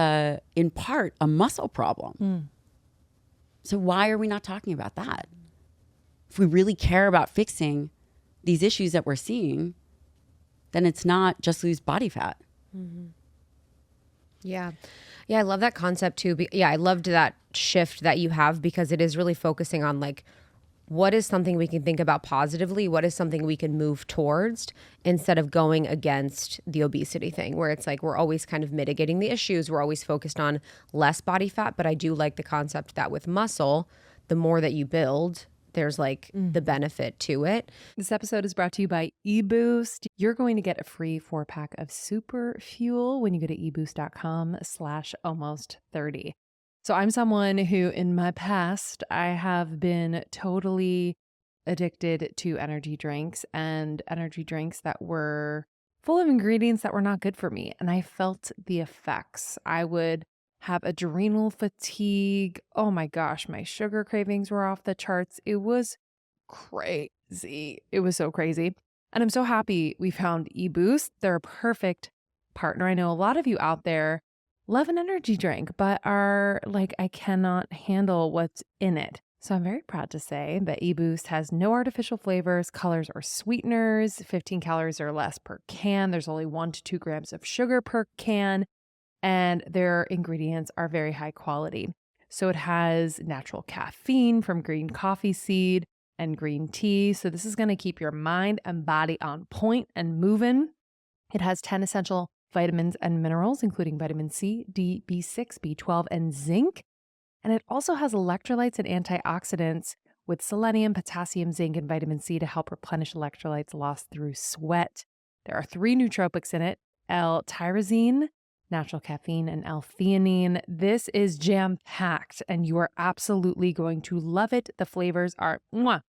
in part a muscle problem. So why are we not talking about that? If we really care about fixing these issues that we're seeing, then it's not just lose body fat. Yeah. Yeah, I love that concept too. I loved that shift that you have, because it is really focusing on like, what is something we can think about positively? What is something we can move towards, instead of going against the obesity thing, where it's like we're always kind of mitigating the issues. We're always focused on less body fat. But I do like the concept that with muscle, the more that you build, there's like the benefit to it. This episode is brought to you by eBoost. You're going to get a free 4-pack of Super Fuel when you go to eboost.com/almost30. So I'm someone who in my past, I have been totally addicted to energy drinks, and energy drinks that were full of ingredients that were not good for me. And I felt the effects. I would have adrenal fatigue. Oh my gosh, my sugar cravings were off the charts. It was crazy. It was so crazy. And I'm so happy we found eBoost. They're a perfect partner. I know a lot of you out there love an energy drink, but are like, I cannot handle what's in it. So I'm very proud to say that eBoost has no artificial flavors, colors, or sweeteners, 15 calories or less per can. There's only 1 to 2 grams of sugar per can, and their ingredients are very high quality. So it has natural caffeine from green coffee seed and green tea. So this is going to keep your mind and body on point and moving. It has 10 essential vitamins and minerals, including vitamin C, D, B6, B12, and zinc. And it also has electrolytes and antioxidants with selenium, potassium, zinc, and vitamin C to help replenish electrolytes lost through sweat. There are 3 nootropics in it: L-tyrosine, natural caffeine, and L-theanine. This is jam-packed, and you are absolutely going to love it. The flavors are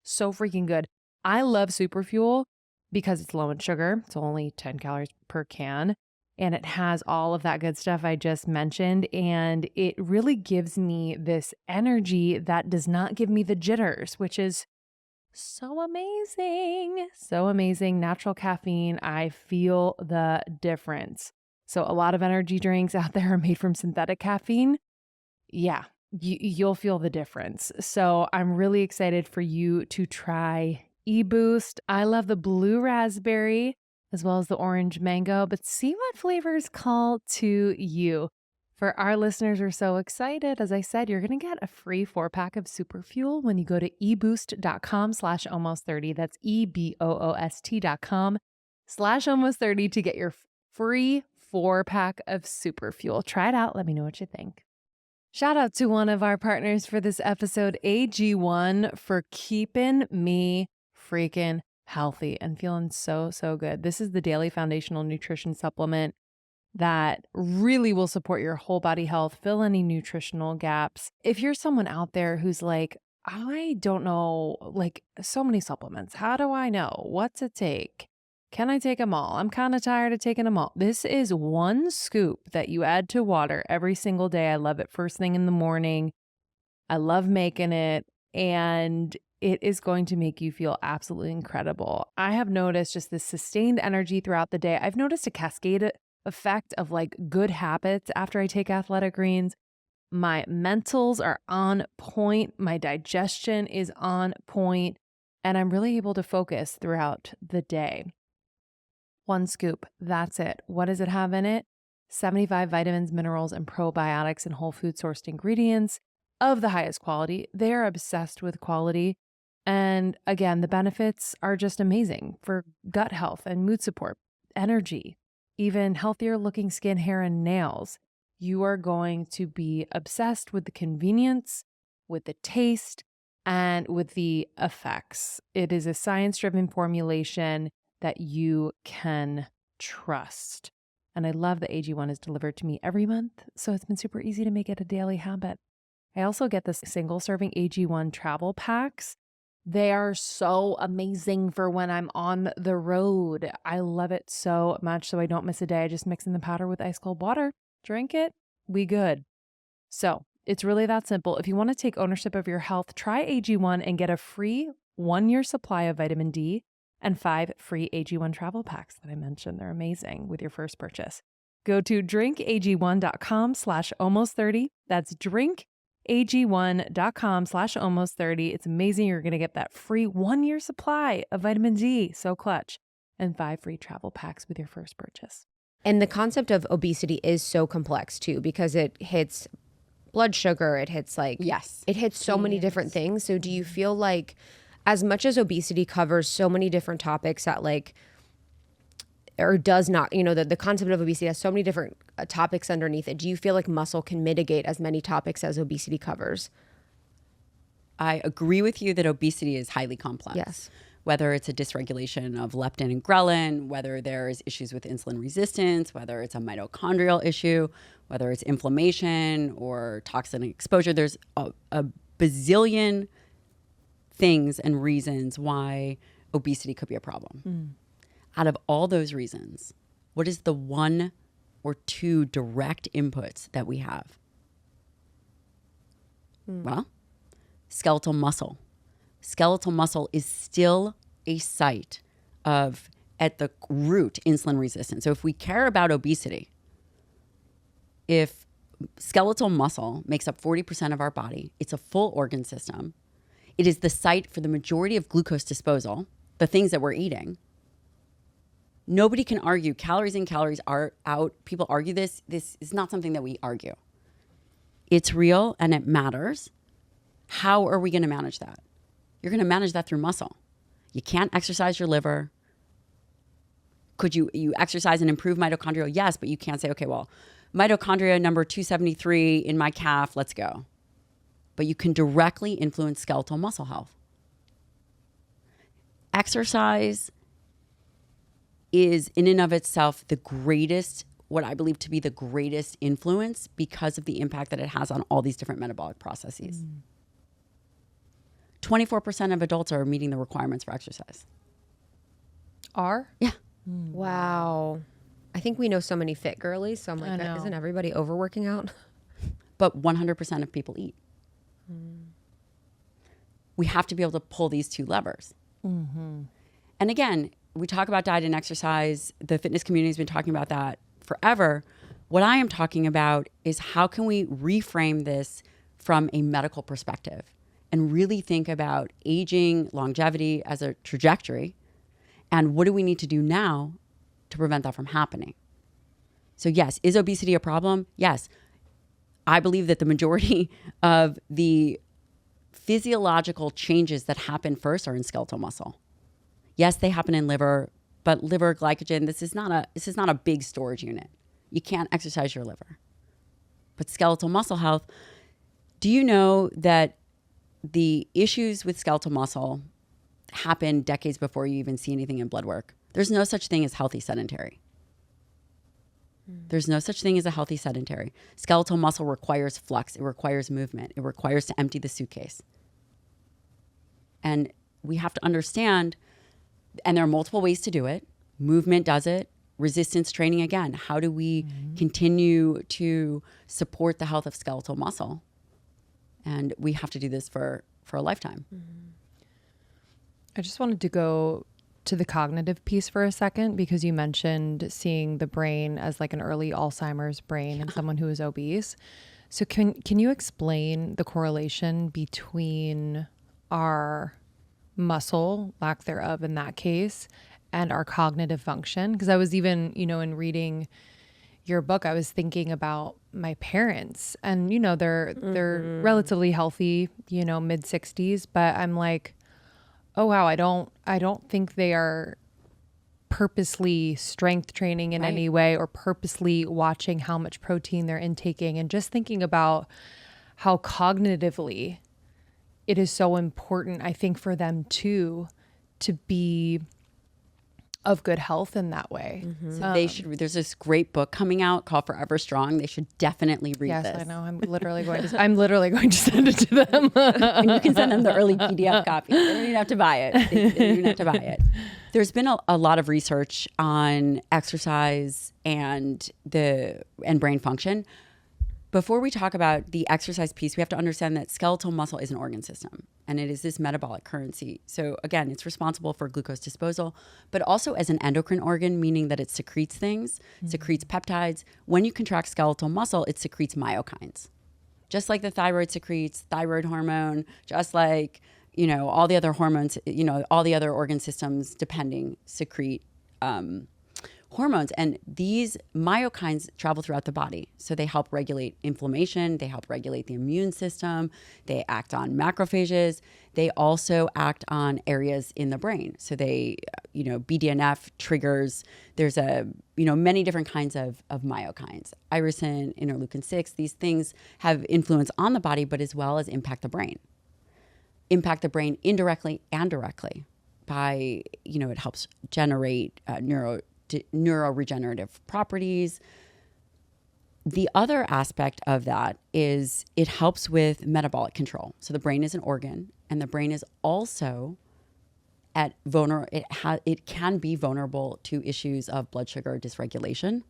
so freaking good. I love Superfuel because it's low in sugar. It's only 10 calories per can. and it has all of that good stuff I just mentioned. And it really gives me this energy that does not give me the jitters, which is so amazing. So amazing. Natural caffeine. I feel the difference. So a lot of energy drinks out there are made from synthetic caffeine. Yeah, you'll feel the difference. So I'm really excited for you to try eBoost. I love the blue raspberry as well as the orange mango, but see what flavors call to you. For our listeners, we're so excited. As I said, you're going to get a free 4-pack of Super Fuel when you go to eboost.com/almost30. That's EBOOST.com/almost30 to get your free 4-pack of Super Fuel. Try it out. Let me know what you think. Shout out to one of our partners for this episode, AG1, for keeping me freaking healthy and feeling so good. This is the daily foundational nutrition supplement that really will support your whole body health, fill any nutritional gaps. If you're someone out there who's like, I don't know, like so many supplements, how do I know what to take? Can I take them all? I'm kind of tired of taking them all. This is one scoop that you add to water every single day. I love it first thing in the morning. I love making it, and it is going to make you feel absolutely incredible. I have noticed just this sustained energy throughout the day. I've noticed a cascade effect of like good habits after I take Athletic Greens. My mentals are on point. My digestion is on point, and I'm really able to focus throughout the day. One scoop, that's it. What does it have in it? 75 vitamins, minerals, and probiotics and whole food sourced ingredients of the highest quality. They're obsessed with quality. And again, the benefits are just amazing for gut health and mood support, energy, even healthier looking skin, hair, and nails. You are going to be obsessed with the convenience, with the taste, and with the effects. It is a science-driven formulation that you can trust. And I love that AG1 is delivered to me every month, so it's been super easy to make it a daily habit. I also get the single serving AG1 travel packs. They are so amazing for when I'm on the road. I love it so much, so I don't miss a day. I just mix in the powder with ice cold water, drink it, we good. So it's really that simple. If you want to take ownership of your health, try AG1 and get a free 1-year supply of vitamin D and 5 free AG1 travel packs that I mentioned. They're amazing with your first purchase. Go to drinkag1.com/almost30. That's drinkag1.com/almost30. It's amazing. You're going to get that free 1-year supply of vitamin D, so clutch, and 5 free travel packs with your first purchase. And the concept of obesity is so complex too, because it hits blood sugar, it hits it hits so many different things. So do you feel like, as much as obesity covers so many different topics that or does not, the concept of obesity has so many different topics underneath it, do you feel like muscle can mitigate as many topics as obesity covers? I agree with you that obesity is highly complex. Yes. Whether it's a dysregulation of leptin and ghrelin, whether there's issues with insulin resistance, whether it's a mitochondrial issue, whether it's inflammation or toxin exposure, there's a bazillion things and reasons why obesity could be a problem. Out of all those reasons, what is the 1 or 2 direct inputs that we have? Well, skeletal muscle. Skeletal muscle is still a site of, at the root, insulin resistance. So if we care about obesity, if skeletal muscle makes up 40% of our body, it's a full organ system. It is the site for the majority of glucose disposal, the things that we're eating. Nobody can argue calories in, calories are out. People argue this. This is not something that we argue. It's real and it matters. How are we going to manage that? You're going to manage that through muscle. You can't exercise your liver. Could you exercise and improve mitochondria? Yes, but you can't say, okay, well, mitochondria number 273 in my calf, let's go. But you can directly influence skeletal muscle health. Exercise is in and of itself the greatest, what I believe to be the greatest influence because of the impact that it has on all these different metabolic processes. 24% of adults are meeting the requirements for exercise. Are? Yeah. Wow. I think we know so many fit girlies. So I'm I like, know. isn't everybody overworking out? But 100% of people eat. We have to be able to pull these two levers. And again, we talk about diet and exercise. The fitness community has been talking about that forever. What I am talking about is how can we reframe this from a medical perspective and really think about aging, longevity as a trajectory, and what do we need to do now to prevent that from happening? So yes, is obesity a problem? Yes. I believe that the majority of the physiological changes that happen first are in skeletal muscle. Yes, they happen in liver, but liver glycogen, this is not a big storage unit. You can't exercise your liver. But skeletal muscle health, do you know that the issues with skeletal muscle happen decades before you even see anything in blood work? There's no such thing as healthy sedentary. There's no such thing as a healthy sedentary. Skeletal muscle requires flux. It requires movement. It requires to empty the suitcase. And we have to understand, and there are multiple ways to do it. Movement does it. Resistance training, again. How do we continue to support the health of skeletal muscle? And we have to do this for a lifetime. I just wanted to go to the cognitive piece for a second, because you mentioned seeing the brain as like an early Alzheimer's brain in someone who is obese. So can you explain the correlation between our muscle, lack thereof in that case, and our cognitive function? Because I was even, in reading your book, I was thinking about my parents, and they're relatively healthy, mid 60s, but I'm like, oh wow, I don't think they are purposely strength training in any way, or purposely watching how much protein they're intaking, and just thinking about how cognitively it is so important, I think, for them too, to be of good health in that way. So they should. There's this great book coming out called Forever Strong. They should definitely read this. Yes, I know. I'm literally going to send it to them. And you can send them the early PDF copy. They don't even have to buy it. They don't even have to buy it. There's been a lot of research on exercise and brain function. Before we talk about the exercise piece, we have to understand that skeletal muscle is an organ system, and it is this metabolic currency. So again, it's responsible for glucose disposal, but also as an endocrine organ, meaning that it secretes things, secretes peptides. When you contract skeletal muscle, it secretes myokines. Just like the thyroid secretes thyroid hormone, just like, all the other hormones, all the other organ systems secrete hormones. And these myokines travel throughout the body. So they help regulate inflammation. They help regulate the immune system. They act on macrophages. They also act on areas in the brain. So they, BDNF triggers, there's many different kinds of myokines. Irisin, interleukin-6, these things have influence on the body, but as well as impact the brain. Impact the brain indirectly and directly by, it helps generate neuroregenerative properties. The other aspect of that is it helps with metabolic control. So the brain is an organ, and the brain is also it can be vulnerable to issues of blood sugar dysregulation,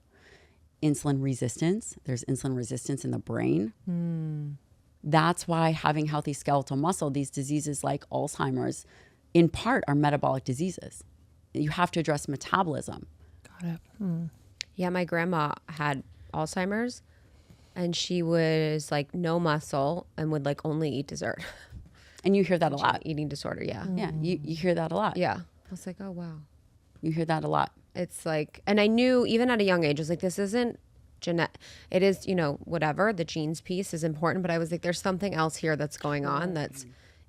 insulin resistance. There's insulin resistance in the brain. That's why having healthy skeletal muscle, these diseases like Alzheimer's, in part are metabolic diseases. You have to address metabolism. Got it. Yeah, my grandma had Alzheimer's, and she was like no muscle and would like only eat dessert. And you hear that a lot. Eating disorder, yeah. Yeah, you hear that a lot. Yeah. I was like, oh, wow. You hear that a lot. It's like, and I knew even at a young age, I was like, this isn't genetic. It is, whatever, the genes piece is important, but I was like, there's something else here that's going on that's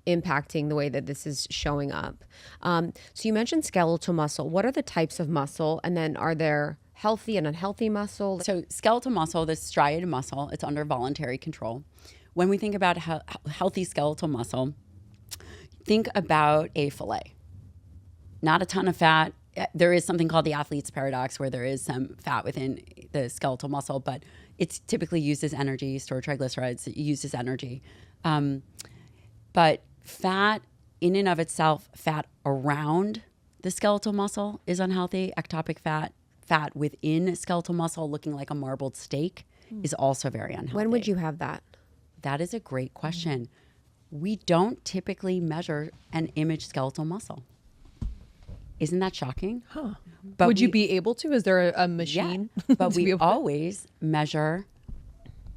impacting the way that this is showing up. So you mentioned skeletal muscle. What are the types of muscle? And then are there healthy and unhealthy muscle? So skeletal muscle, this striated muscle, it's under voluntary control. When we think about healthy skeletal muscle, think about a fillet. Not a ton of fat. There is something called the athlete's paradox where there is some fat within the skeletal muscle, but it's typically used as energy, stored triglycerides, used as energy. But fat in and of itself, fat around the skeletal muscle is unhealthy. Ectopic fat fat within skeletal muscle looking like a marbled steak is also very unhealthy. When would you have that? That is a great question. We don't typically measure an image skeletal muscle. Isn't that shocking? Huh. But Would you be able to? Is there a machine? Yeah, but to be we able to- always measure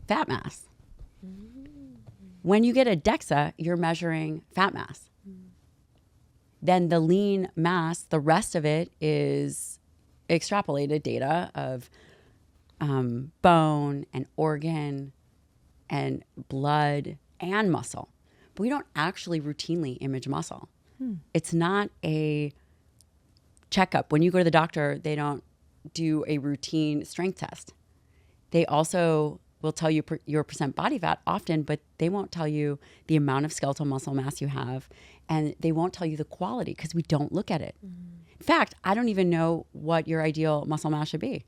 fat mass. When you get a DEXA, you're measuring fat mass. Then the lean mass, the rest of it is extrapolated data of bone and organ and blood and muscle. But we don't actually routinely image muscle. It's not a checkup. When you go to the doctor, they don't do a routine strength test. They also will tell you your percent body fat often, but they won't tell you the amount of skeletal muscle mass you have, and they won't tell you the quality because we don't look at it. In fact, I don't even know what your ideal muscle mass should be.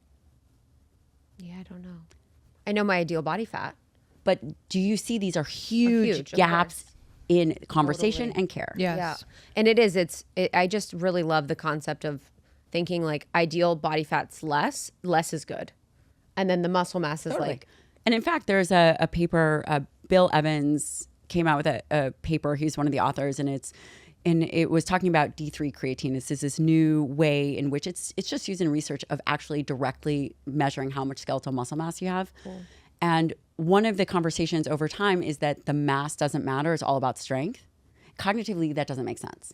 Yeah, I don't know. I know my ideal body fat. But do you see these are huge of gaps course. in conversation Totally. and care? Yes. Yeah. And it is, I just really love the concept of thinking like ideal body fat's less is good. And then the muscle mass is Totally. like, And in fact, there's a paper, Bill Evans came out with a paper. He's one of the authors, and it was talking about D3 creatine. This is this new way in which it's just used in research of actually directly measuring how much skeletal muscle mass you have. Cool. And one of the conversations over time is that the mass doesn't matter. It's all about strength. Cognitively, that doesn't make sense.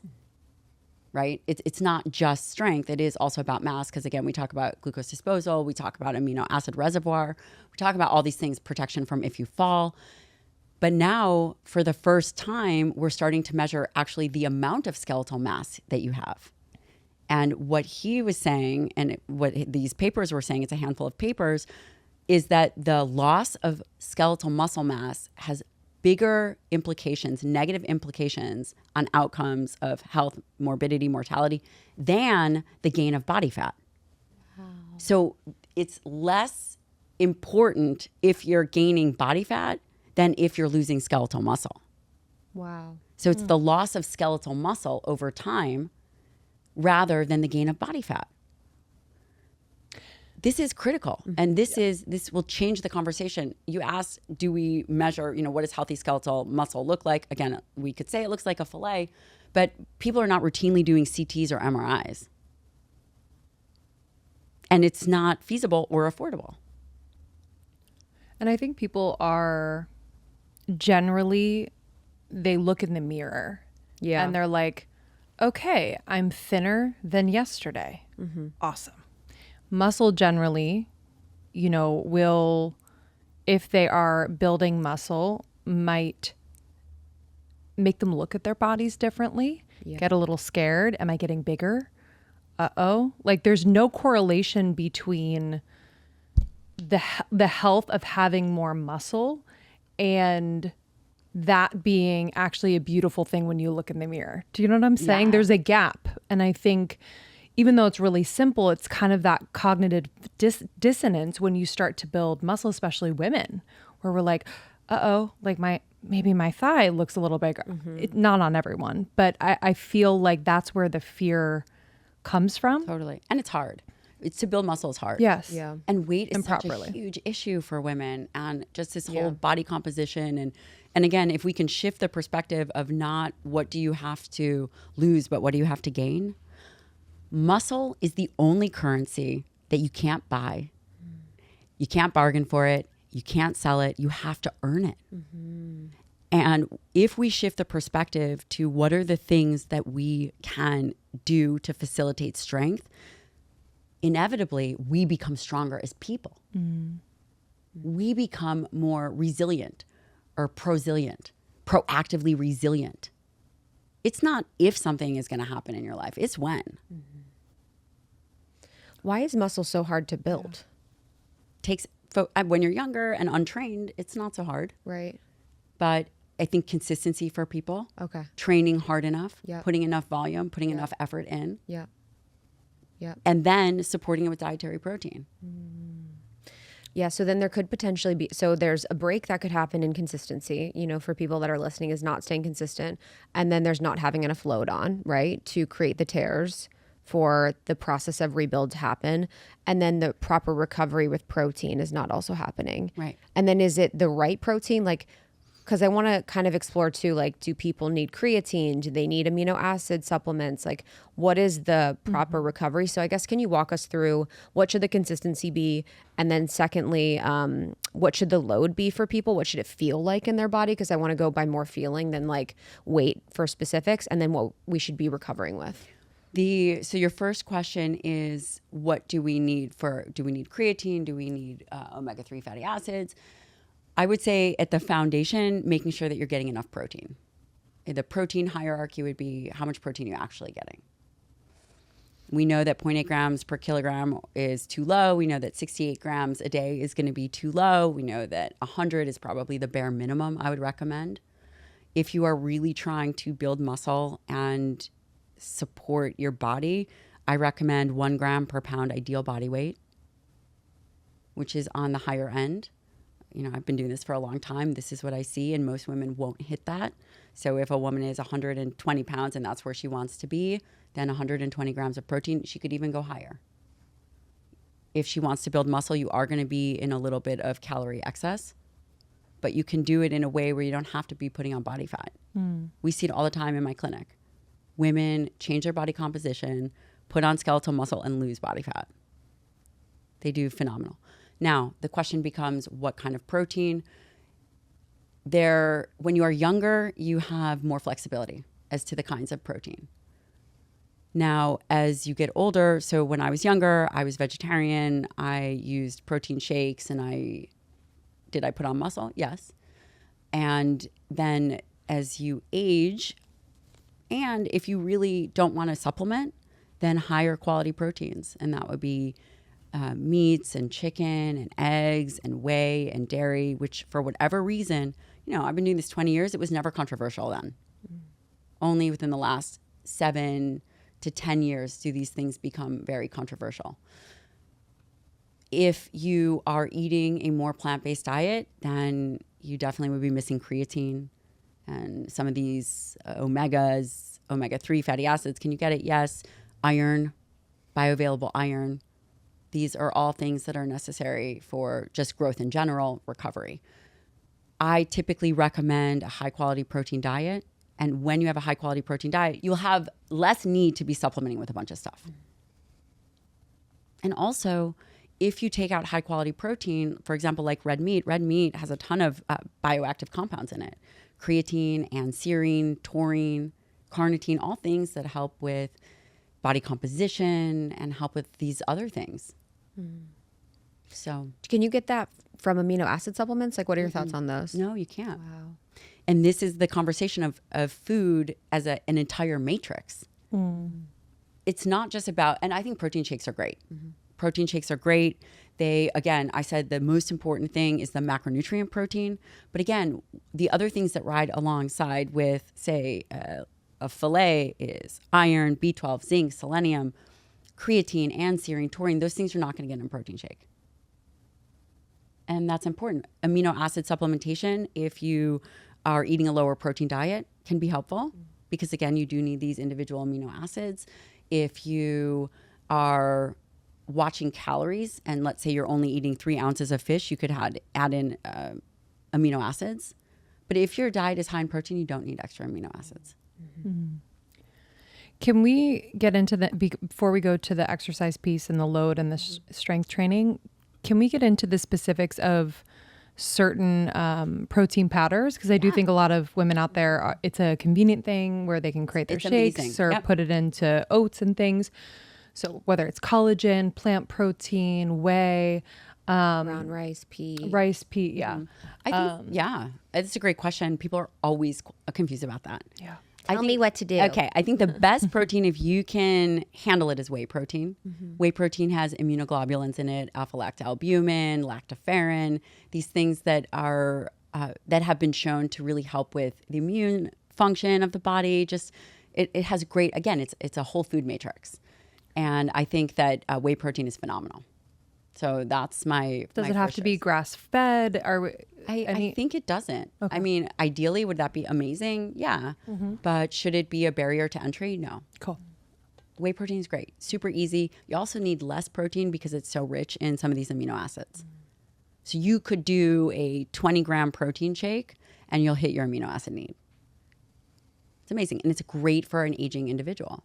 Right? It's not just strength. It is also about mass because, again, we talk about glucose disposal. We talk about amino acid reservoir. We talk about all these things, protection from if you fall. But now, for the first time, we're starting to measure actually the amount of skeletal mass that you have. And what he was saying, and what these papers were saying, it's a handful of papers, is that the loss of skeletal muscle mass has bigger implications, negative implications on outcomes of health, morbidity, mortality than the gain of body fat. Wow. So it's less important if you're gaining body fat than if you're losing skeletal muscle. wow. So it's the loss of skeletal muscle over time rather than the gain of body fat. This is critical, and this will change the conversation. You asked, do we measure, what does healthy skeletal muscle look like? Again, we could say it looks like a fillet, but people are not routinely doing CTs or MRIs. And it's not feasible or affordable. And I think people are generally, they look in the mirror. Yeah. And they're like, okay, I'm thinner than yesterday. Awesome. Muscle generally, will, if they are building muscle, might make them look at their bodies differently, get a little scared. Am I getting bigger? Uh-oh. Like there's no correlation between the health of having more muscle and that being actually a beautiful thing when you look in the mirror. Do you know what I'm saying? Yeah. There's a gap. And I think even though it's really simple, it's kind of that cognitive dissonance when you start to build muscle, especially women, where we're like, uh-oh, like maybe my thigh looks a little bigger. Not on everyone, but I feel like that's where the fear comes from. Totally. And it's hard. It's to build muscle is hard. Yes. Yeah. And weight is Improperly. such a huge issue for women, and just this whole body composition. And again, if we can shift the perspective of not what do you have to lose, but what do you have to gain? Muscle is the only currency that you can't buy. You can't bargain for it. You can't sell it. You have to earn it. And if we shift the perspective to what are the things that we can do to facilitate strength, inevitably we become stronger as people. We become more resilient or proactively resilient. It's not if something is going to happen in your life, it's when. Why is muscle so hard to build? When you're younger and untrained, it's not so hard. Right. But I think consistency for people, Okay. training hard enough, Yeah. putting enough volume, putting enough effort in, Yeah. Yeah. and then supporting it with dietary protein. Yeah, so then there could potentially be, so there's a break that could happen in consistency, for people that are listening, is not staying consistent. And then there's not having enough load on, right, to create the tears. for the process of rebuild to happen. And then the proper recovery with protein is not also happening. Right. And then is it the right protein? Like, because I want to kind of explore too, like, do people need creatine? Do they need amino acid supplements? Like, what is the proper recovery? So I guess, can you walk us through what should the consistency be? And then secondly, what should the load be for people? What should it feel like in their body? Because I want to go by more feeling than like weight for specifics. And then what we should be recovering with. So your first question is, what do we need do we need creatine? Do we need omega-3 fatty acids? I would say at the foundation, making sure that you're getting enough protein. The protein hierarchy would be how much protein you're actually getting. We know that 0.8 grams per kilogram is too low. We know that 68 grams a day is going to be too low. We know that 100 is probably the bare minimum I would recommend. If you are really trying to build muscle and support your body, I recommend 1 gram per pound ideal body weight, which is on the higher end. You know, I've been doing this for a long time. This is what I see, and most women won't hit that. So if a woman is 120 pounds and that's where she wants to be, then 120 grams of protein, she could even go higher. If she wants to build muscle, you are going to be in a little bit of calorie excess, but you can do it in a way where you don't have to be putting on body fat. We see it all the time in my clinic. Women change their body composition, put on skeletal muscle, and lose body fat. They do phenomenal. Now, the question becomes, what kind of protein? When you are younger, you have more flexibility as to the kinds of protein. Now, as you get older, so when I was younger, I was vegetarian. I used protein shakes, and did I put on muscle? Yes. And then as you age, and if you really don't want to supplement, then higher quality proteins, and that would be meats and chicken and eggs and whey and dairy, which for whatever reason, you know, I've been doing this 20 years. It was never controversial then. Only within the last 7 to 10 years do these things become very controversial. If you are eating a more plant-based diet, then you definitely would be missing creatine and some of these omegas, omega-3 fatty acids. Can you get it? Yes. Iron, bioavailable iron. These are all things that are necessary for just growth in general, recovery. I typically recommend a high quality protein diet. And when you have a high quality protein diet, you'll have less need to be supplementing with a bunch of stuff. And also, if you take out high quality protein, for example, like red meat has a ton of bioactive compounds in it. Creatine and serine, taurine, carnitine, all things that help with body composition and help with these other things. So can you get that from amino acid supplements? Like, what are your thoughts on those? No, you can't. Wow. And this is the conversation of food as an entire matrix. It's not just about, and I think protein shakes are great. Protein shakes are great. Again, I said the most important thing is the macronutrient protein. But again, the other things that ride alongside with, say, a filet is iron, B12, zinc, selenium, creatine, and serine, taurine. Those things you're not going to get in a protein shake. And that's important. Amino acid supplementation, if you are eating a lower protein diet, can be helpful because, again, you do need these individual amino acids. If you are watching calories and let's say you're only eating 3 ounces of fish, you could add in amino acids. But if your diet is high in protein, you don't need extra amino acids. Can we get into before we go to the exercise piece and the load and the strength training, can we get into the specifics of certain protein powders? Because I do think a lot of women out there, it's a convenient thing where they can create their shakes amazing. Or put it into oats and things. So whether it's collagen, plant protein, whey, brown rice, pea. Yeah. I think, it's a great question. People are always confused about that. Yeah. Tell me what to do. Okay, I think the best protein, if you can handle it, is whey protein. Whey protein has immunoglobulins in it, alpha-lactalbumin, lactoferrin, these things that are that have been shown to really help with the immune function of the body. Just it has great. Again, it's a whole food matrix, and I think that whey protein is phenomenal. So that's my. Does it have to be grass fed? I think it doesn't. Okay. I mean, ideally, would that be amazing? Yeah. But should it be a barrier to entry? No. Cool. Whey protein is great. Super easy. You also need less protein because it's so rich in some of these amino acids. So you could do a 20-gram protein shake and you'll hit your amino acid need. It's amazing. And it's great for an aging individual.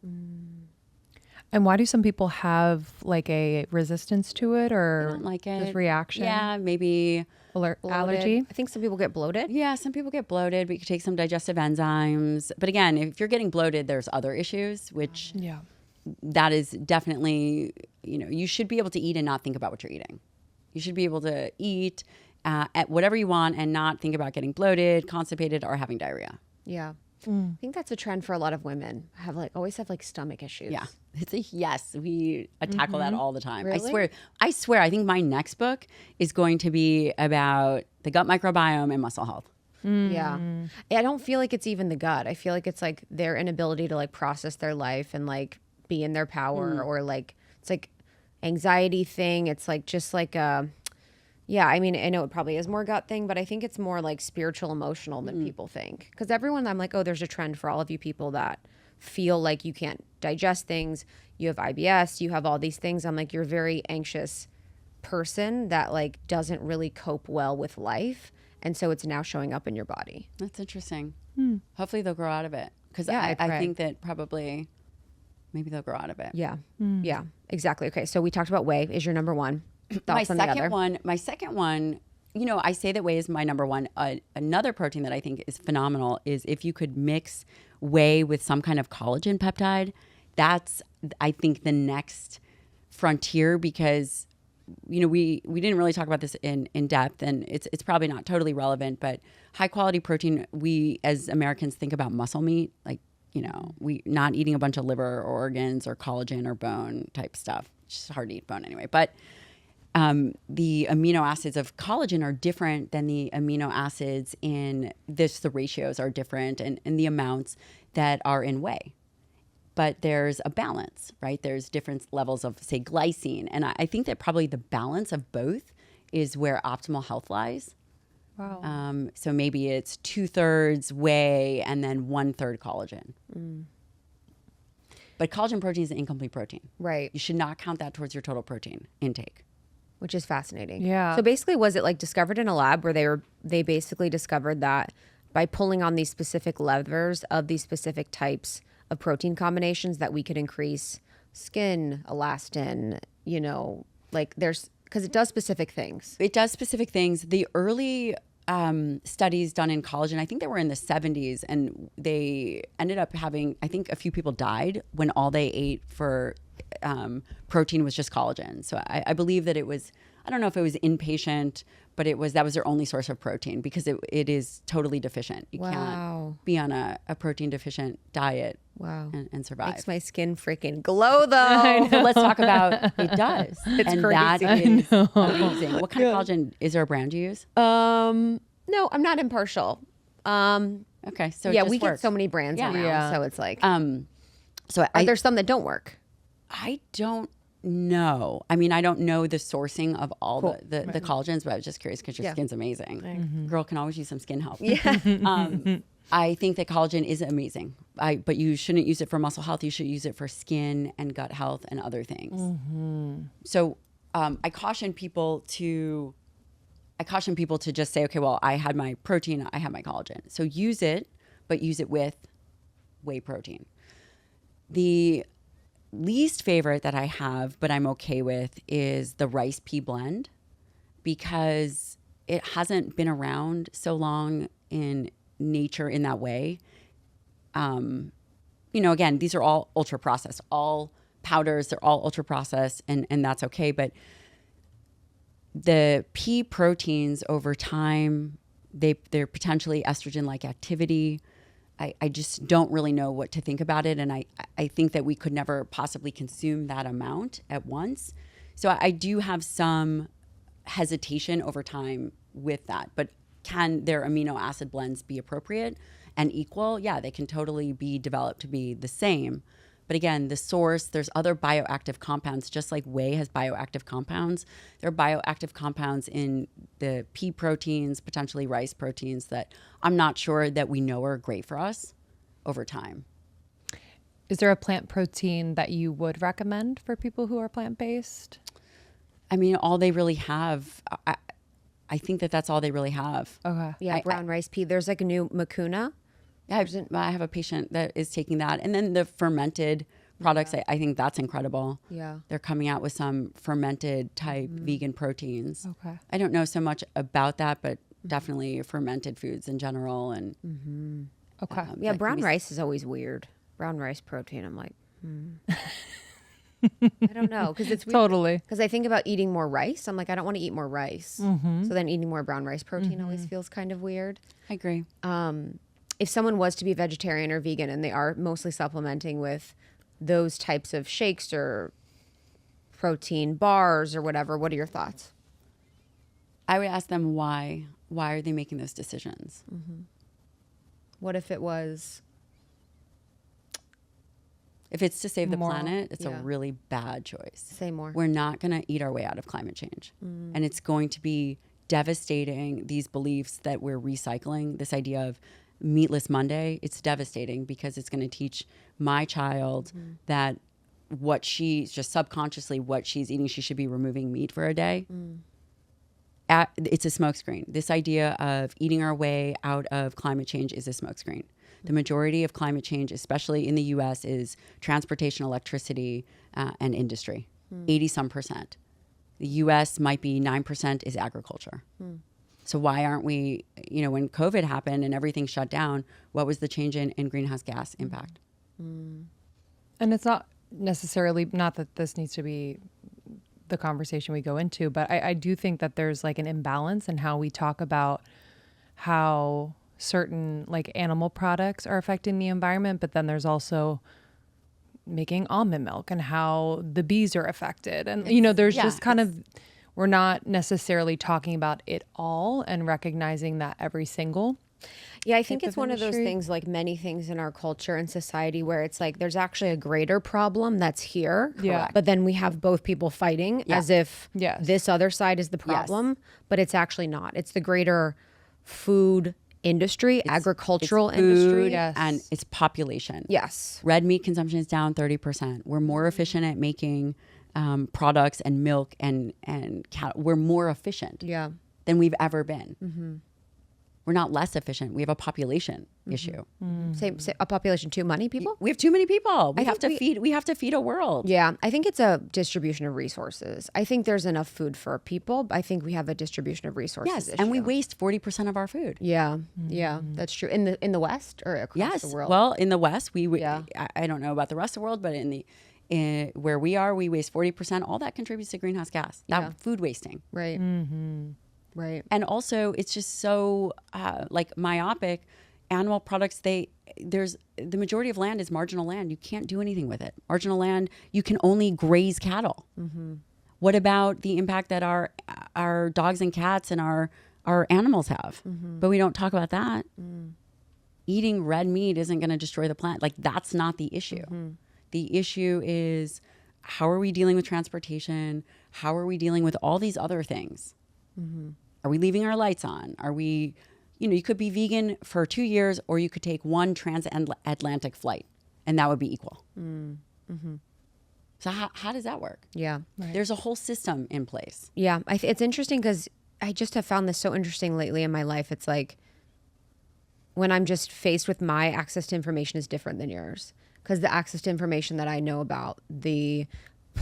And why do some people have like a resistance to it They or don't like it. just reaction? Yeah, maybe. Allergy? I think some people get bloated. Yeah, some people get bloated, but you can take some digestive enzymes. But again, if you're getting bloated, there's other issues, which Yeah. that is definitely, you should be able to eat and not think about what you're eating. You should be able to eat at whatever you want and not think about getting bloated, constipated, or having diarrhea. Yeah. I think that's a trend for a lot of women. Always have like stomach issues. Yeah, it's a yes. We tackle that all the time. Really? I swear. I think my next book is going to be about the gut microbiome and muscle health. Yeah. I don't feel like it's even the gut. I feel like it's like their inability to like process their life and like be in their power or like it's like anxiety thing. It's like just like yeah, I mean, I know it probably is more gut thing, but I think it's more like spiritual, emotional than people think. Because everyone, I'm like, oh, there's a trend for all of you people that feel like you can't digest things. You have IBS, you have all these things. I'm like, you're a very anxious person that like doesn't really cope well with life. And so it's now showing up in your body. That's interesting. Hopefully they'll grow out of it. Because Yeah, I pray. think that probably maybe they'll grow out of it. Yeah. Yeah, exactly. Okay. So we talked about whey is your number one. Thoughts on the other? My second one, I say that whey is my number one. Another protein that I think is phenomenal is if you could mix whey with some kind of collagen peptide. That's, I think, the next frontier because, we didn't really talk about this in depth and it's probably not totally relevant, but high quality protein, we as Americans think about muscle meat, like, we not eating a bunch of liver or organs or collagen or bone type stuff. It's just hard to eat bone anyway. But the amino acids of collagen are different than the amino acids in this. The ratios are different and the amounts that are in whey. But there's a balance, right? There's different levels of, say, glycine. And I think that probably the balance of both is where optimal health lies. Wow. So maybe it's 2/3 whey and then 1/3 collagen. But collagen protein is an incomplete protein. Right. You should not count that towards your total protein intake. Which is fascinating. Yeah. So basically, was it like discovered in a lab where they basically discovered that by pulling on these specific levers of these specific types of protein combinations that we could increase skin elastin, like because it does specific things. It does specific things. The early studies done in collagen, I think they were in the 70s, and they ended up having, I think a few people died when all they ate for protein was just collagen. So I believe that it was, I don't know if it was inpatient, but that was their only source of protein because it is totally deficient. You Wow. can't be on a protein deficient diet Wow. and survive. Makes my skin freaking glow though. So let's talk about it does. It's and crazy. that is amazing. What kind of collagen, is there a brand you use? No, I'm not impartial. Okay, so it Yeah, just we get works. so many brands Yeah. around, Yeah. so it's like So are there some that don't work? I don't know. I mean, I don't know the sourcing of all Cool. the collagens, but I was just curious because your Yeah. skin's amazing. Girl can always use some skin help. Yeah. I think that collagen is amazing. But you shouldn't use it for muscle health. You should use it for skin and gut health and other things. So I caution people to just say, okay, well, I had my protein, I have my collagen. So use it, but use it with whey protein. The least favorite that I have, but I'm okay with, is the rice pea blend because it hasn't been around so long in nature in that way. Again, these are all ultra processed, all powders, they're all ultra processed, and that's okay. But the pea proteins over time, they're potentially estrogen-like activity. I just don't really know what to think about it. And I think that we could never possibly consume that amount at once. So I do have some hesitation over time with that. But can their amino acid blends be appropriate and equal? Yeah, they can totally be developed to be the same. But again, the source, there's other bioactive compounds, just like whey has bioactive compounds. There are bioactive compounds in the pea proteins, potentially rice proteins, that I'm not sure that we know are great for us over time. Is there a plant protein that you would recommend for people who are plant-based? I mean, all they really have, I think that's all they really have. Okay. Yeah, brown rice pea. There's like a new Mucuna. Yeah, I have a patient that is taking that. And then the fermented products, I think that's incredible. Yeah. They're coming out with some fermented type vegan proteins. Okay. I don't know so much about that, but definitely fermented foods in general. And Okay. Yeah, that can brown be- rice is always weird. Brown rice protein. I'm like, I don't know, because it's weird. Totally. Because I think about eating more rice. I'm like, I don't want to eat more rice. So then eating more brown rice protein always feels kind of weird. I agree. If someone was to be vegetarian or vegan and they are mostly supplementing with those types of shakes or protein bars or whatever, what are your thoughts? I would ask them why. Why are they making those decisions? What if it was, If it's to save the Moral. planet, it's Yeah. a really bad choice. say more? We're not going to eat our way out of climate change. And it's going to be devastating, these beliefs that we're recycling, this idea of meatless Monday. It's devastating because it's going to teach my child that what she's just subconsciously, what she's eating, she should be removing meat for a day. It's a smokescreen. This idea of eating our way out of climate change is a smokescreen. The majority of climate change, especially in the US, is transportation, electricity, and industry. 80-some%. The US might be 9% is agriculture. So why aren't we, when COVID happened and everything shut down, what was the change in greenhouse gas impact? And it's not necessarily, not that this needs to be the conversation we go into, but I do think that there's like an imbalance in how we talk about how certain like animal products are affecting the environment, but then there's also making almond milk and how the bees are affected. And, there's just kind of, we're not necessarily talking about it all and recognizing that every single. Yeah, I think type it's of one of those industry. things, like many things in our culture and society, where it's like there's actually a greater problem that's here. Yeah. Correct. But then we have both people fighting as if Yes. this other side is the problem, but it's actually not. It's the greater food industry, agricultural industry. Food Yes. and its population. Yes. Red meat consumption is down 30%. We're more efficient at making products and milk and cattle. We're more efficient Yeah. than we've ever been. We're not less efficient. We have a population issue. Same, a population too many people? We have too many people. We I have to think feed. We have to feed a world. Yeah, I think it's a distribution of resources. I think there's enough food for people, but I think we have a distribution of resources Yes, issue. and we waste 40% of our food. Yeah, yeah, that's true. In the West or across Yes. the world? Well, in the West, Yeah. I don't know about the rest of the world, but where we are, we waste 40%. All that contributes to greenhouse gas. That Yeah. food wasting. Right. Right. And also, it's just so like myopic. Animal products, there's the majority of land is marginal land. You can't do anything with it. Marginal land, you can only graze cattle. What about the impact that our dogs and cats and our animals have? But we don't talk about that. Eating red meat isn't going to destroy the planet. Like, that's not the issue. The issue is, how are we dealing with transportation? How are we dealing with all these other things? Are we leaving our lights on? Are we, you could be vegan for 2 years, or you could take one transatlantic flight, and that would be equal. So how does that work? Yeah. There's a whole system in place. Yeah. It's interesting because I just have found this so interesting lately in my life. It's like when I'm just faced with my access to information is different than yours, because the access to information that I know about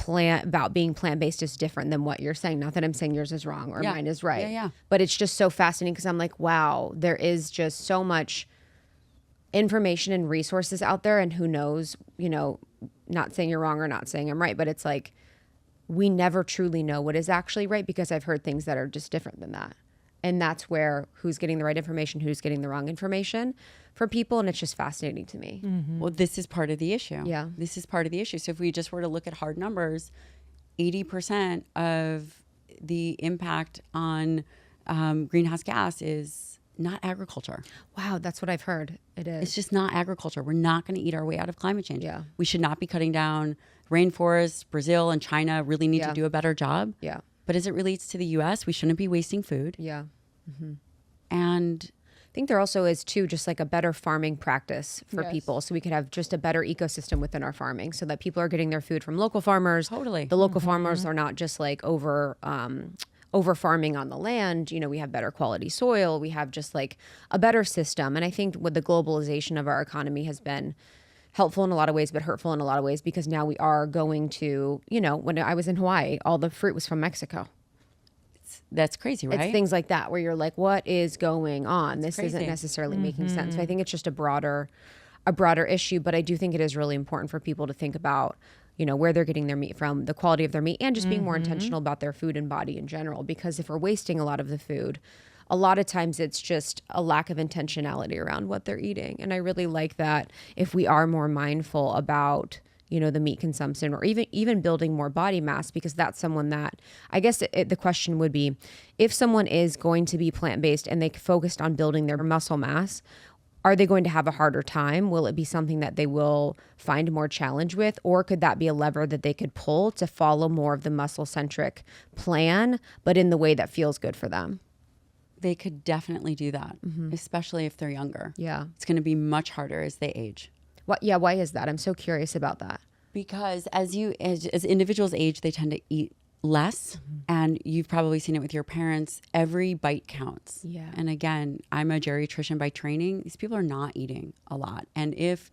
about being plant-based is different than what you're saying. Not that I'm saying yours is wrong or Yeah. mine is right. Yeah. But it's just so fascinating because I'm like, wow, there is just so much information and resources out there, and who knows, not saying you're wrong or not saying I'm right, but it's like we never truly know what is actually right, because I've heard things that are just different than that. And that's where who's getting the right information, who's getting the wrong information for people. And it's just fascinating to me. Well, this is part of the issue. Yeah. This is part of the issue. So if we just were to look at hard numbers, 80% of the impact on greenhouse gas is not agriculture. Wow, that's what I've heard. It is. It's just not agriculture. We're not going to eat our way out of climate change. Yeah. We should not be cutting down rainforests. Brazil and China really need Yeah. to do a better job. Yeah. But as it relates to the US, we shouldn't be wasting food. Yeah. And think there also is too just like a better farming practice for Yes. people, so we could have just a better ecosystem within our farming, so that people are getting their food from local farmers. Totally. The local farmers are not just like over farming on the land. You know, we have better quality soil. We have just like a better system. And I think with the globalization of our economy has been helpful in a lot of ways, but hurtful in a lot of ways, because now we are going to, you know, when I was in Hawaii, all the fruit was from Mexico. That's crazy, right? It's things like that where you're like, what is going on? This crazy. isn't necessarily making sense. So I think it's just a broader issue, but I do think it is really important for people to think about, you know, where they're getting their meat from, the quality of their meat, and just being more intentional about their food and body in general. Because if we're wasting a lot of the food, a lot of times it's just a lack of intentionality around what they're eating. And I really like that if we are more mindful about, you know, the meat consumption, or even building more body mass, because that's someone that, I guess the question would be, if someone is going to be plant-based and they focused on building their muscle mass, are they going to have a harder time? Will it be something that they will find more challenge with? Or could that be a lever that they could pull to follow more of the muscle-centric plan, but in the way that feels good for them? They could definitely do that, especially if they're younger. Yeah. It's going to be much harder as they age. Why is that? I'm so curious about that. Because as individuals age, they tend to eat less. And you've probably seen it with your parents. Every bite counts. Yeah. And again, I'm a geriatrician by training. These people are not eating a lot. And if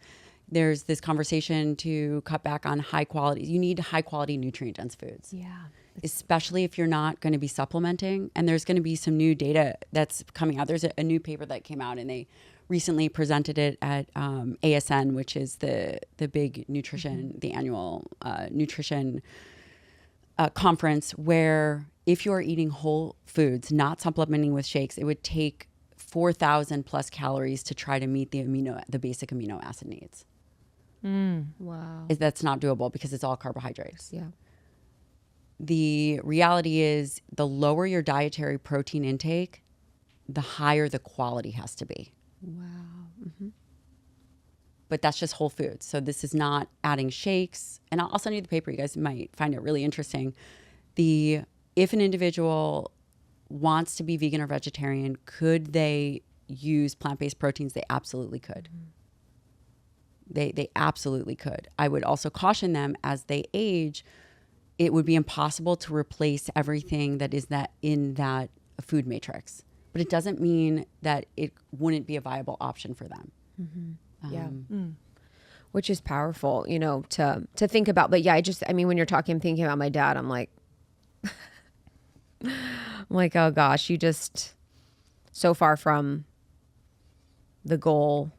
there's this conversation to cut back on high quality, you need high quality nutrient dense foods. Yeah. Especially if you're not going to be supplementing. And there's going to be some new data that's coming out. There's a new paper that came out, and they recently presented it at ASN, which is the big nutrition, the annual nutrition conference, where if you're eating whole foods, not supplementing with shakes, it would take 4,000 plus calories to try to meet the basic amino acid needs. Wow. That's not doable because it's all carbohydrates. Yeah. The reality is, the lower your dietary protein intake, the higher the quality has to be. Wow. But that's just whole foods. So this is not adding shakes. And I'll send you the paper. You guys might find it really interesting. If an individual wants to be vegan or vegetarian, could they use plant-based proteins? They absolutely could. They absolutely could. I would also caution them, as they age, it would be impossible to replace everything that is in that food matrix. But it doesn't mean that it wouldn't be a viable option for them. Yeah. Which is powerful, you know, to think about. But yeah, I mean, when you're talking, I'm thinking about my dad. I'm like, oh gosh, you just so far from the goal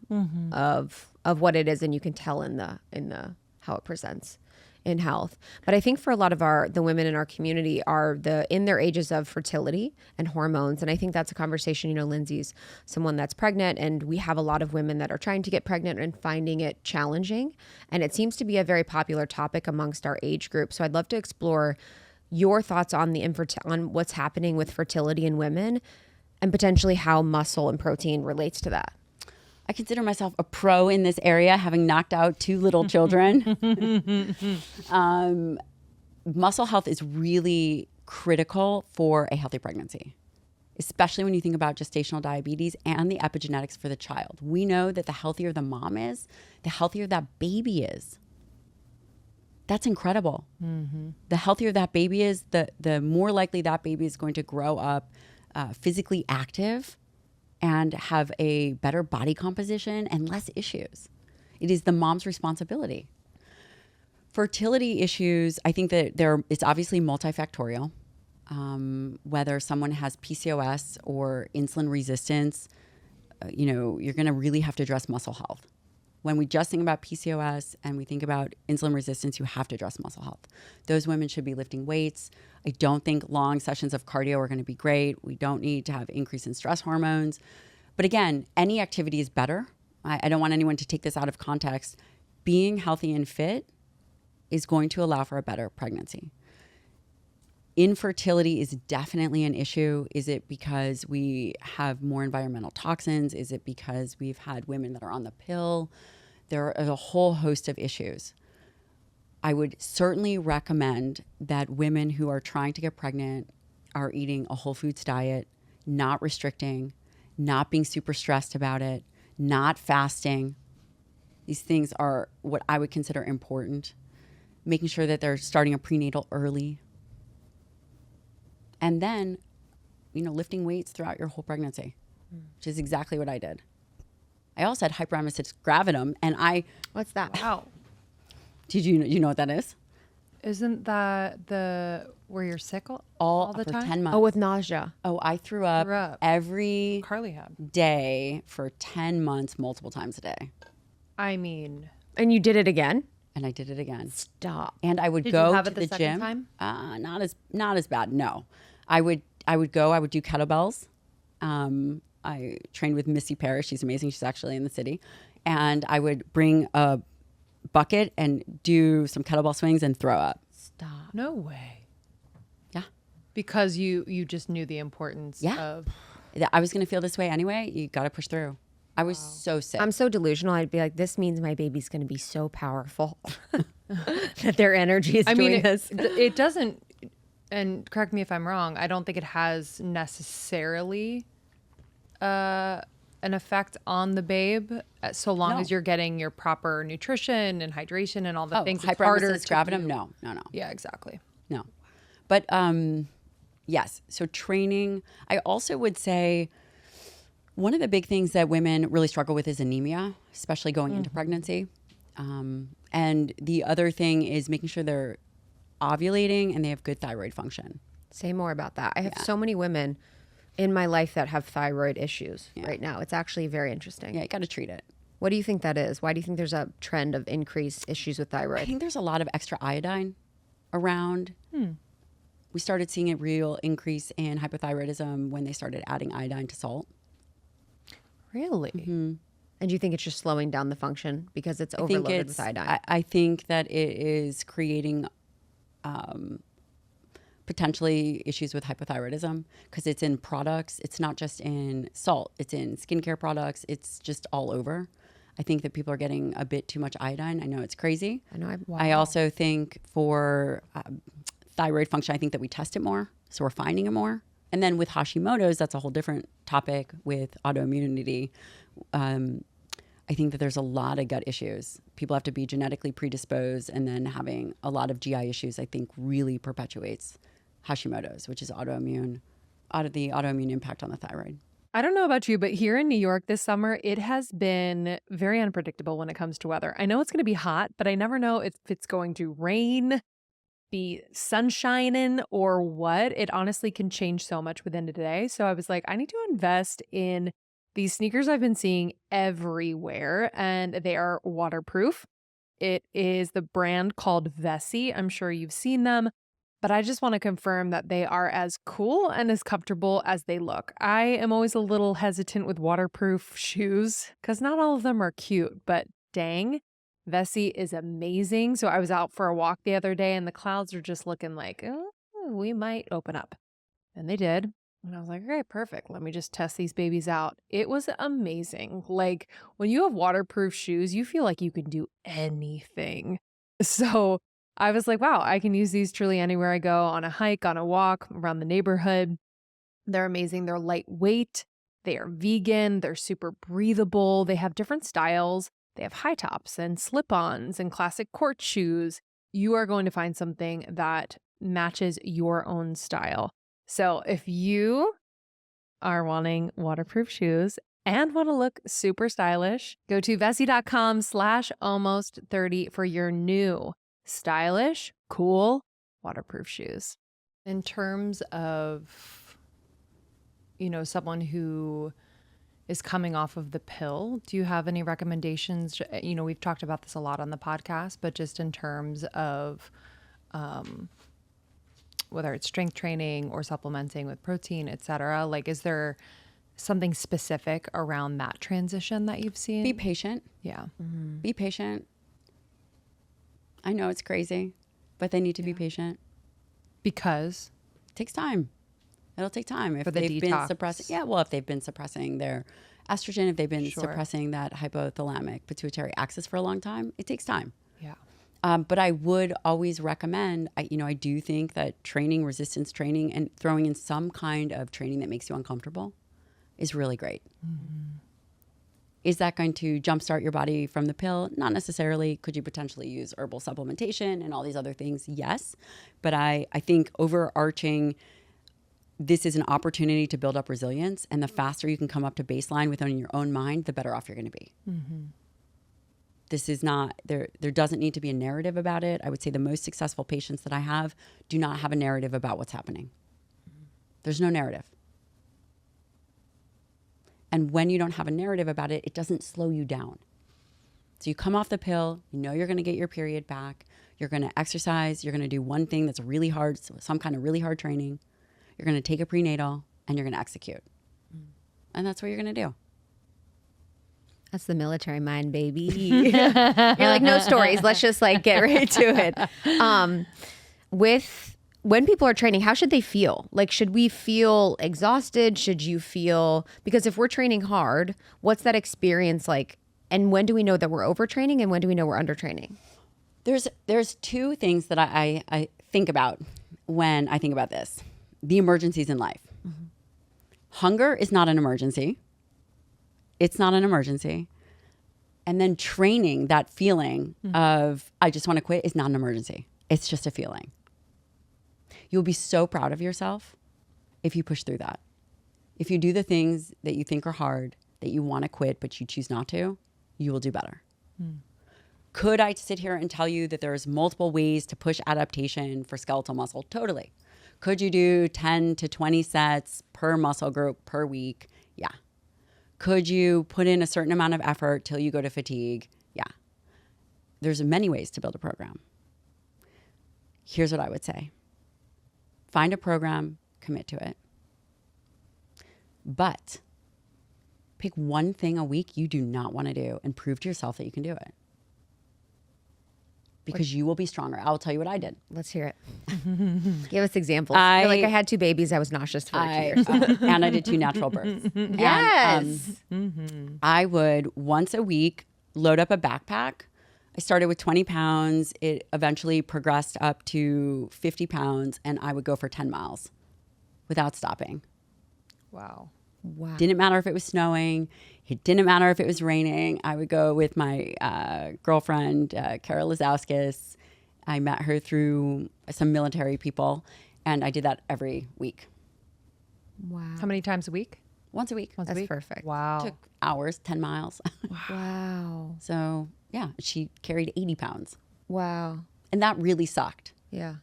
of what it is, and you can tell in the how it presents in health. But I think for a lot of the women in our community are in their ages of fertility and hormones. And I think that's a conversation, you know, Lindsay's someone that's pregnant, and we have a lot of women that are trying to get pregnant and finding it challenging. And it seems to be a very popular topic amongst our age group. So I'd love to explore your thoughts on on what's happening with fertility in women, and potentially how muscle and protein relates to that. I consider myself a pro in this area, having knocked out 2 little children. Muscle health is really critical for a healthy pregnancy, especially when you think about gestational diabetes and the epigenetics for the child. We know that the healthier the mom is, the healthier that baby is. That's incredible. The healthier that baby is, the more likely that baby is going to grow up physically active and have a better body composition and less issues. It is the mom's responsibility. Fertility issues, I think that it's obviously multifactorial. Whether someone has PCOS or insulin resistance, you're going to really have to address muscle health. When we just think about PCOS and we think about insulin resistance, you have to address muscle health. Those women should be lifting weights. I don't think long sessions of cardio are going to be great. We don't need to have increase in stress hormones. But again, any activity is better. I don't want anyone to take this out of context. Being healthy and fit is going to allow for a better pregnancy. Infertility is definitely an issue. Is it because we have more environmental toxins? Is it because we've had women that are on the pill? There are a whole host of issues. I would certainly recommend that women who are trying to get pregnant are eating a whole foods diet, not restricting, not being super stressed about it, not fasting. These things are what I would consider important. Making sure that they're starting a prenatal early. And then, lifting weights throughout your whole pregnancy, which is exactly what I did. I also had hyperemesis gravidum, and What's that? Wow. did you know what that is? Isn't that the where you're sick All the for time? 10 months. Oh, with nausea. Oh, I threw up every Carly had. day for 10 months, multiple times a day. I mean, And you did it again? And I did it again. Stop. And I would Did go you have to it the the second gym. time? Not as bad. No, I would go. I would do kettlebells. I trained with Missy Parrish. She's amazing. She's actually in the city. And I would bring a bucket and do some kettlebell swings and throw up. Stop. no way. Yeah. Because you just knew the importance of. I was going to feel this way anyway. You got to push through. I was so sick. I'm so delusional. I'd be like, this means my baby's going to be so powerful that their energy is doing this. It doesn't, and correct me if I'm wrong, I don't think it has necessarily an effect on the babe so long as you're getting your proper nutrition and hydration and all the things. It's harder hyperemesis to gravidum? do. No. Yeah, exactly. No. But yes, so training. I also would say one of the big things that women really struggle with is anemia, especially going into pregnancy. And the other thing is making sure they're ovulating and they have good thyroid function. Say more about that. I have so many women in my life that have thyroid issues right now. It's actually very interesting. Yeah, you got to treat it. What do you think that is? Why do you think there's a trend of increased issues with I thyroid? think there's a lot of extra iodine around. We started seeing a real increase in hypothyroidism when they started adding iodine to salt. Really? And do you think it's just slowing down the function because it's overloaded with iodine? I think that it is creating potentially issues with hypothyroidism because it's in products. It's not just in salt. It's in skincare products. It's just all over. I think that people are getting a bit too much iodine. I know it's crazy. I know. I also think for thyroid function, I think that we test it more. So we're finding it more. And then with Hashimoto's, that's a whole different topic with autoimmunity. I think that there's a lot of gut issues. People have to be genetically predisposed, and then having a lot of GI issues, I think, really perpetuates Hashimoto's, which is the autoimmune impact on the thyroid. I don't know about you, but here in New York this summer, it has been very unpredictable when it comes to weather. I know it's going to be hot, but I never know if it's going to rain, be sunshining, or what. It honestly can change so much within a day. So I was like, I need to invest in these sneakers I've been seeing everywhere, and they are waterproof. It is the brand called Vessi. I'm sure you've seen them, but I just want to confirm that they are as cool and as comfortable as they look. I am always a little hesitant with waterproof shoes because not all of them are cute, but dang, Vessi is amazing. So I was out for a walk the other day and the clouds are just looking like, oh, we might open up. And they did. And I was like, okay, perfect. Let me just test these babies out. It was amazing. Like when you have waterproof shoes, you feel like you can do anything. So I was like, wow, I can use these truly anywhere I go, on a hike, on a walk, around the neighborhood. They're amazing. They're lightweight. They are vegan. They're super breathable. They have different styles. They have high tops and slip-ons and classic court shoes. You are going to find something that matches your own style. So if you are wanting waterproof shoes and want to look super stylish, go to Vessi.com/almost30 for your new stylish, cool, waterproof shoes. In terms of, someone who is coming off of the pill, do you have any recommendations? We've talked about this a lot on the podcast, but just in terms of whether it's strength training or supplementing with protein, et cetera, like, is there something specific around that transition that you've seen? Be patient. Yeah. Mm-hmm. Be patient. I know it's crazy, but they need to be patient. Because? It takes time. It'll take time. If For the they've been detox. suppressing, if they've been suppressing their estrogen, if they've been suppressing that hypothalamic pituitary axis for a long time, it takes time. Yeah. But I would always recommend, I do think that training, resistance training, and throwing in some kind of training that makes you uncomfortable, is really great. Is that going to jumpstart your body from the pill? Not necessarily. Could you potentially use herbal supplementation and all these other things? Yes. But I think overarching, this is an opportunity to build up resilience. And the faster you can come up to baseline within your own mind, the better off you're going to be. This is not, there doesn't need to be a narrative about it. I would say the most successful patients that I have do not have a narrative about what's happening. There's no narrative. And when you don't have a narrative about it, it doesn't slow you down. So you come off the pill, you know you're going to get your period back. You're going to exercise. You're going to do one thing that's really hard, so some kind of really hard training. You're going to take a prenatal and you're going to execute. And that's what you're going to do. That's the military mind, baby. You're like, no stories. Let's just like get right to it. When people are training, how should they feel? Like, should we feel exhausted? Should you feel, because if we're training hard, what's that experience like? And when do we know that we're overtraining and when do we know we're undertraining? There's two things that I think about when I think about this. The emergencies in life. Hunger is not an emergency. It's not an emergency. And then training, that feeling of, I just want to quit, is not an emergency. It's just a feeling. You'll be so proud of yourself if you push through that. If you do the things that you think are hard, that you want to quit, but you choose not to, you will do better. Could I sit here and tell you that there's multiple ways to push adaptation for skeletal muscle? Totally. Could you do 10 to 20 sets per muscle group per week? Yeah. Could you put in a certain amount of effort till you go to fatigue? Yeah. There's many ways to build a program. Here's what I would say. Find a program, commit to it. But pick one thing a week you do not want to do and prove to yourself that you can do it. Because you will be stronger. I'll tell you what I did. Let's hear it. Give us examples. You're like, I had 2 babies. I was nauseous for 2 years. And I did 2 natural births. Yes. And, I would once a week load up a backpack. I started with 20 pounds. It eventually progressed up to 50 pounds. And I would go for 10 miles without stopping. Wow. Didn't matter if it was snowing. It didn't matter if it was raining. I would go with my girlfriend, Kara Lazowskis. I met her through some military people, and I did that every week. Wow. How many times a week? Once a week. That's perfect. Wow. Took hours, 10 miles. Wow. So, yeah, she carried 80 pounds. Wow. And that really sucked. Yeah.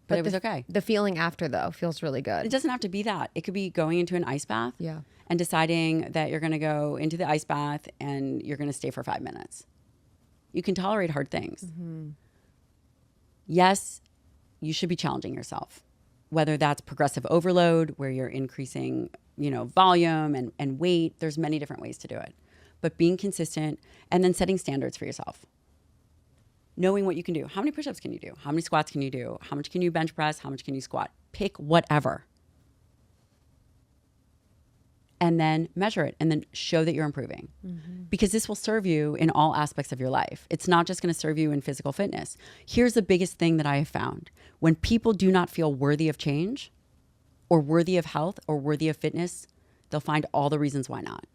But it was okay. The feeling after, though, feels really It good. doesn't have to be that. It could be going into an ice bath. Yeah. And deciding that you're going to go into the ice bath and you're going to stay for 5 minutes. You can tolerate hard things. Yes, you should be challenging yourself, whether that's progressive overload, where you're increasing, volume and weight. There's many different ways to do it. But being consistent and then setting standards for yourself. Knowing what you can do. How many push-ups can you do? How many squats can you do? How much can you bench press? How much can you squat? Pick whatever. And then measure it and then show that you're improving. Because this will serve you in all aspects of your life. It's not just going to serve you in physical fitness. Here's the biggest thing that I have found. When people do not feel worthy of change or worthy of health or worthy of fitness, they'll find all the reasons why not.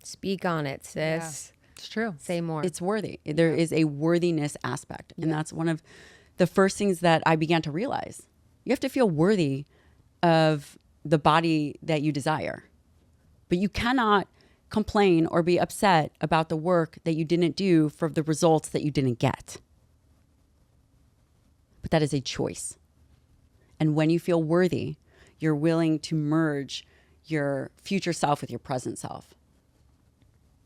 Speak on it, sis. Yeah. It's true. Say more. It's worthy. There is a worthiness aspect. And that's one of the first things that I began to realize. You have to feel worthy of the body that you desire. But you cannot complain or be upset about the work that you didn't do for the results that you didn't get. But that is a choice. And when you feel worthy, you're willing to merge your future self with your present self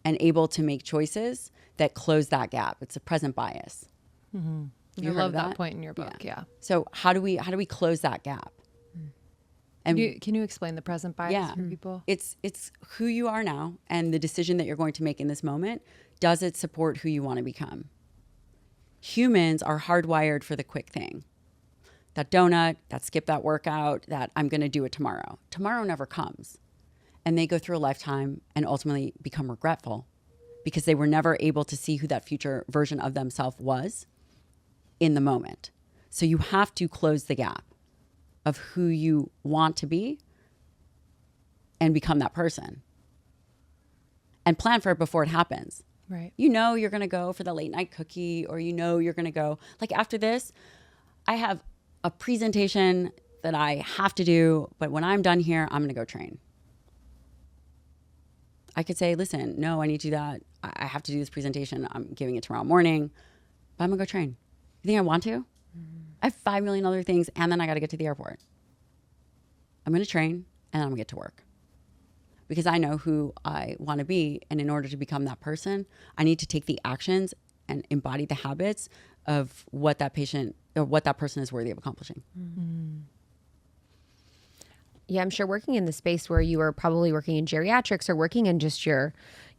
and able to make choices that close that gap. It's a present bias. I love that point in your book. Yeah. So how do we close that gap? And Can you explain the present bias for people? It's who you are now and the decision that you're going to make in this moment. Does it support who you want to become? Humans are hardwired for the quick thing. That donut, that skip that workout, that I'm going to do it tomorrow. Tomorrow never comes. And they go through a lifetime and ultimately become regretful because they were never able to see who that future version of themselves was in the moment. So you have to close the gap of who you want to be and become that person and plan for it before it happens. Right. You know you're going to go for the late night cookie, or you know you're going to go, like after this, I have a presentation that I have to do, but when I'm done here, I'm going to go train. I could say, listen, no, I need to do that. I have to do this presentation. I'm giving it tomorrow morning, but I'm going to go train. You think I want to? I have 5 million other things, and then I got to get to the airport. I'm going to train, and then I'm going to get to work. Because I know who I want to be, and in order to become that person, I need to take the actions and embody the habits of what that patient or what that person is worthy of accomplishing. Yeah, I'm sure working in the space where you were probably working in geriatrics or working in just your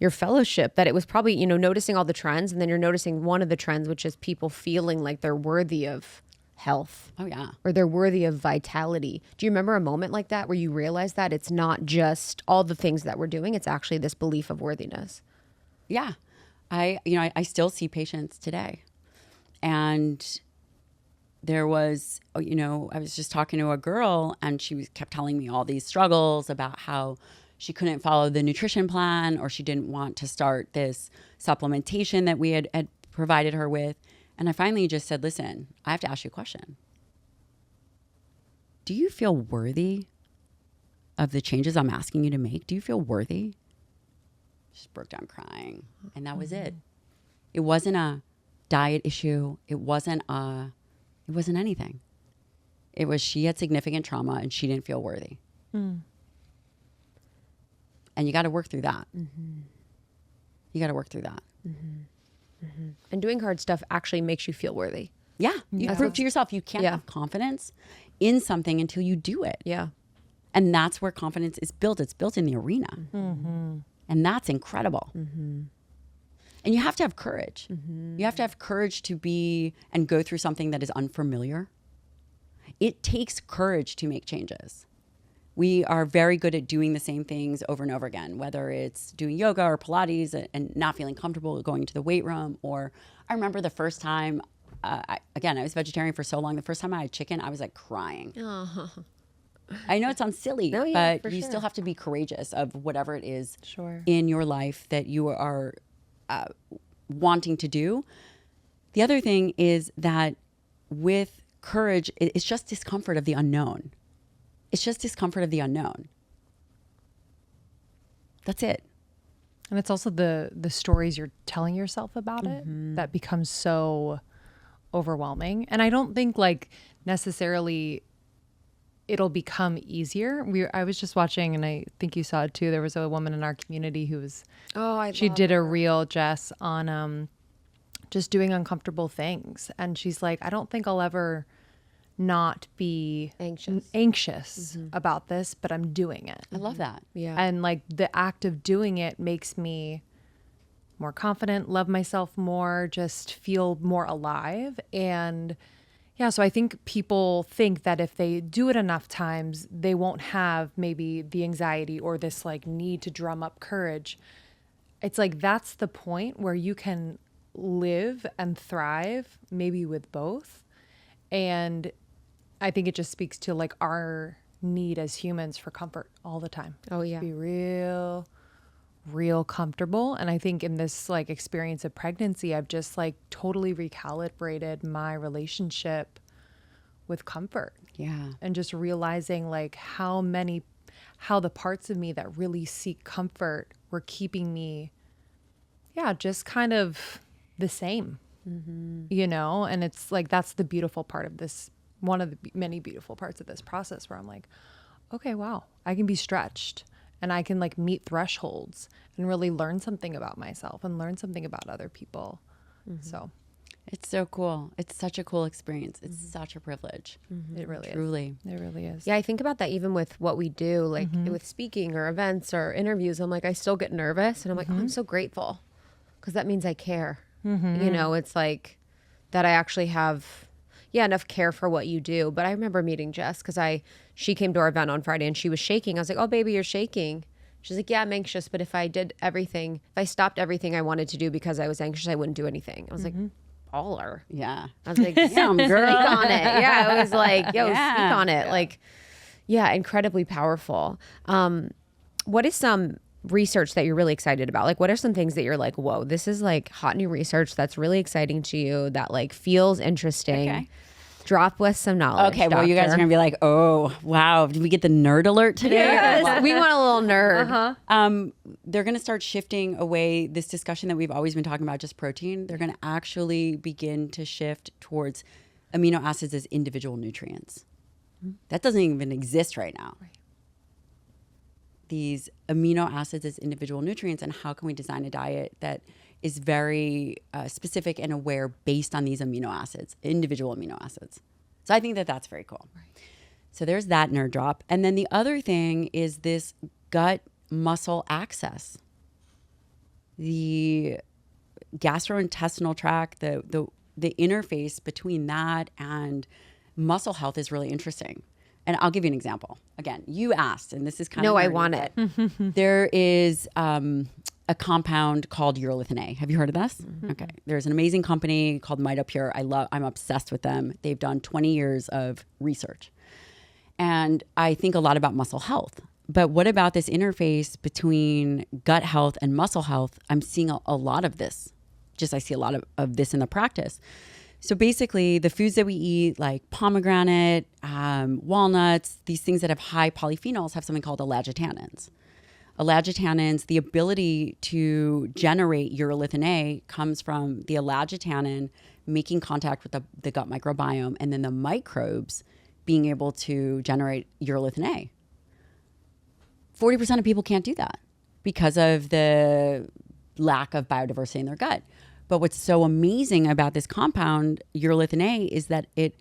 fellowship, that it was probably, you know, noticing all the trends, and then you're noticing one of the trends, which is people feeling like they're worthy of health. Oh, yeah. Or they're worthy of vitality. Do you remember a moment like that where you realized that it's not just all the things that we're doing, it's actually this belief of worthiness? Yeah. I still see patients today. And there was, I was just talking to a girl, and she kept telling me all these struggles about how she couldn't follow the nutrition plan, or she didn't want to start this supplementation that we had provided her with. And I finally just said, listen, I have to ask you a question. Do you feel worthy of the changes I'm asking you to make? Do you feel worthy? She just broke down crying. And that was it. It wasn't a diet issue. It wasn't anything. It was she had significant trauma and she didn't feel worthy. And you got to work through that. You got to work through that. And doing hard stuff actually makes you feel worthy. Yeah. You prove to yourself you can't have confidence in something until you do it. Yeah. And that's where confidence is built. It's built in the arena. And that's incredible. And you have to have courage. You have to have courage to be and go through something that is unfamiliar. It takes courage to make changes. We are very good at doing the same things over and over again, whether it's doing yoga or Pilates and not feeling comfortable going to the weight room. Or I remember the first time, I was vegetarian for so long. The first time I had chicken, I was like crying. I know it sounds silly, but you still have to be courageous of whatever it is in your life that you are wanting to do. The other thing is that with courage, it's just discomfort of the unknown. It's just discomfort of the unknown. That's it. And it's also the stories you're telling yourself about it that becomes so overwhelming. And I don't think like necessarily it'll become easier. I was just watching, and I think you saw it too. There was a woman in our community who was, she did a reel, Jess, on just doing uncomfortable things. And she's like, I don't think I'll ever not be anxious about this, but I'm doing it. I love that. Yeah. And like the act of doing it makes me more confident, love myself more, just feel more alive. And yeah, so I think people think that if they do it enough times, they won't have maybe the anxiety or this like need to drum up courage. It's like that's the point where you can live and thrive maybe with both. And I think it just speaks to like our need as humans for comfort all the time. Oh yeah. Be real comfortable. And I think in this like experience of pregnancy, I've just like totally recalibrated my relationship with comfort. Yeah. And just realizing like how the parts of me that really seek comfort were keeping me, just kind of the same, you know? And it's like, that's the beautiful part of this, one of the many beautiful parts of this process where I'm like, okay, wow, I can be stretched and I can like meet thresholds and really learn something about myself and learn something about other people. So it's so cool. It's such a cool experience. It's such a privilege. it really Truly. is. It really is. Yeah, I think about that even with what we do, like with speaking or events or interviews. I'm like, I still get nervous, and I'm like, oh, I'm so grateful because that means I care. You know, it's like that I actually have, enough care for what you do. But I remember meeting Jess because she came to our event on Friday and she was shaking. I was like, oh, baby, you're shaking. She's like, yeah, I'm anxious. But if I stopped everything I wanted to do because I was anxious, I wouldn't do anything. I was like, baller. Yeah. I was like, damn, girl. Speak on it. Yeah, I was like, speak on it. Like, incredibly powerful. what is some research that you're really excited about? Like, what are some things that you're like, whoa, this is like hot new research that's really exciting to you, that like feels interesting? Okay. Drop with some knowledge. Okay, well, you guys are going to be like, oh, wow, did we get the nerd alert today? Yes, we want a little nerd. They're going to start shifting away this discussion that we've always been talking about, just protein. They're going to actually begin to shift towards amino acids as individual nutrients. That doesn't even exist right now. Right. These amino acids as individual nutrients, and how can we design a diet that is very specific and aware based on these amino acids, individual amino acids. So I think that that's very cool. Right. So there's that nerd drop. And then the other thing is this gut muscle access. The gastrointestinal tract, the interface between that and muscle health is really interesting. And I'll give you an example. Again, you asked, and this is kind of... No, I want it. There is a compound called urolithin A. Have you heard of this? Mm-hmm. Okay. There's an amazing company called MitoPure. I'm obsessed with them. They've done 20 years of research. And I think a lot about muscle health. But what about this interface between gut health and muscle health? I'm seeing a lot of this. I see a lot of this in the practice. So basically, the foods that we eat, like pomegranate, walnuts, these things that have high polyphenols have something called allagitannins. Allagitannins, the ability to generate urolithin A comes from the allagitannin making contact with the gut microbiome, and then the microbes being able to generate urolithin A. 40% of people can't do that because of the lack of biodiversity in their gut. But what's so amazing about this compound, urolithin A, is that it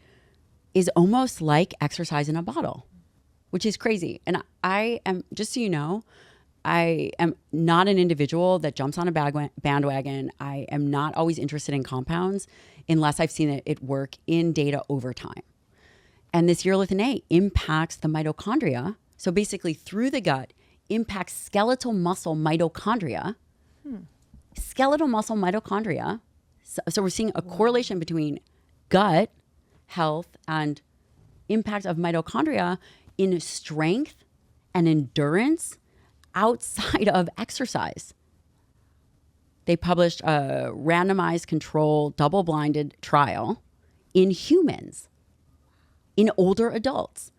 is almost like exercise in a bottle, which is crazy. And I am, just so you know, I am not an individual that jumps on a bandwagon. I am not always interested in compounds unless I've seen it work in data over time. And this urolithin A impacts the mitochondria. So basically through the gut, impacts skeletal muscle mitochondria. Skeletal muscle mitochondria. So we're seeing a correlation between gut health and impact of mitochondria in strength and endurance outside of exercise. They published a randomized control double-blinded trial in humans, in older adults,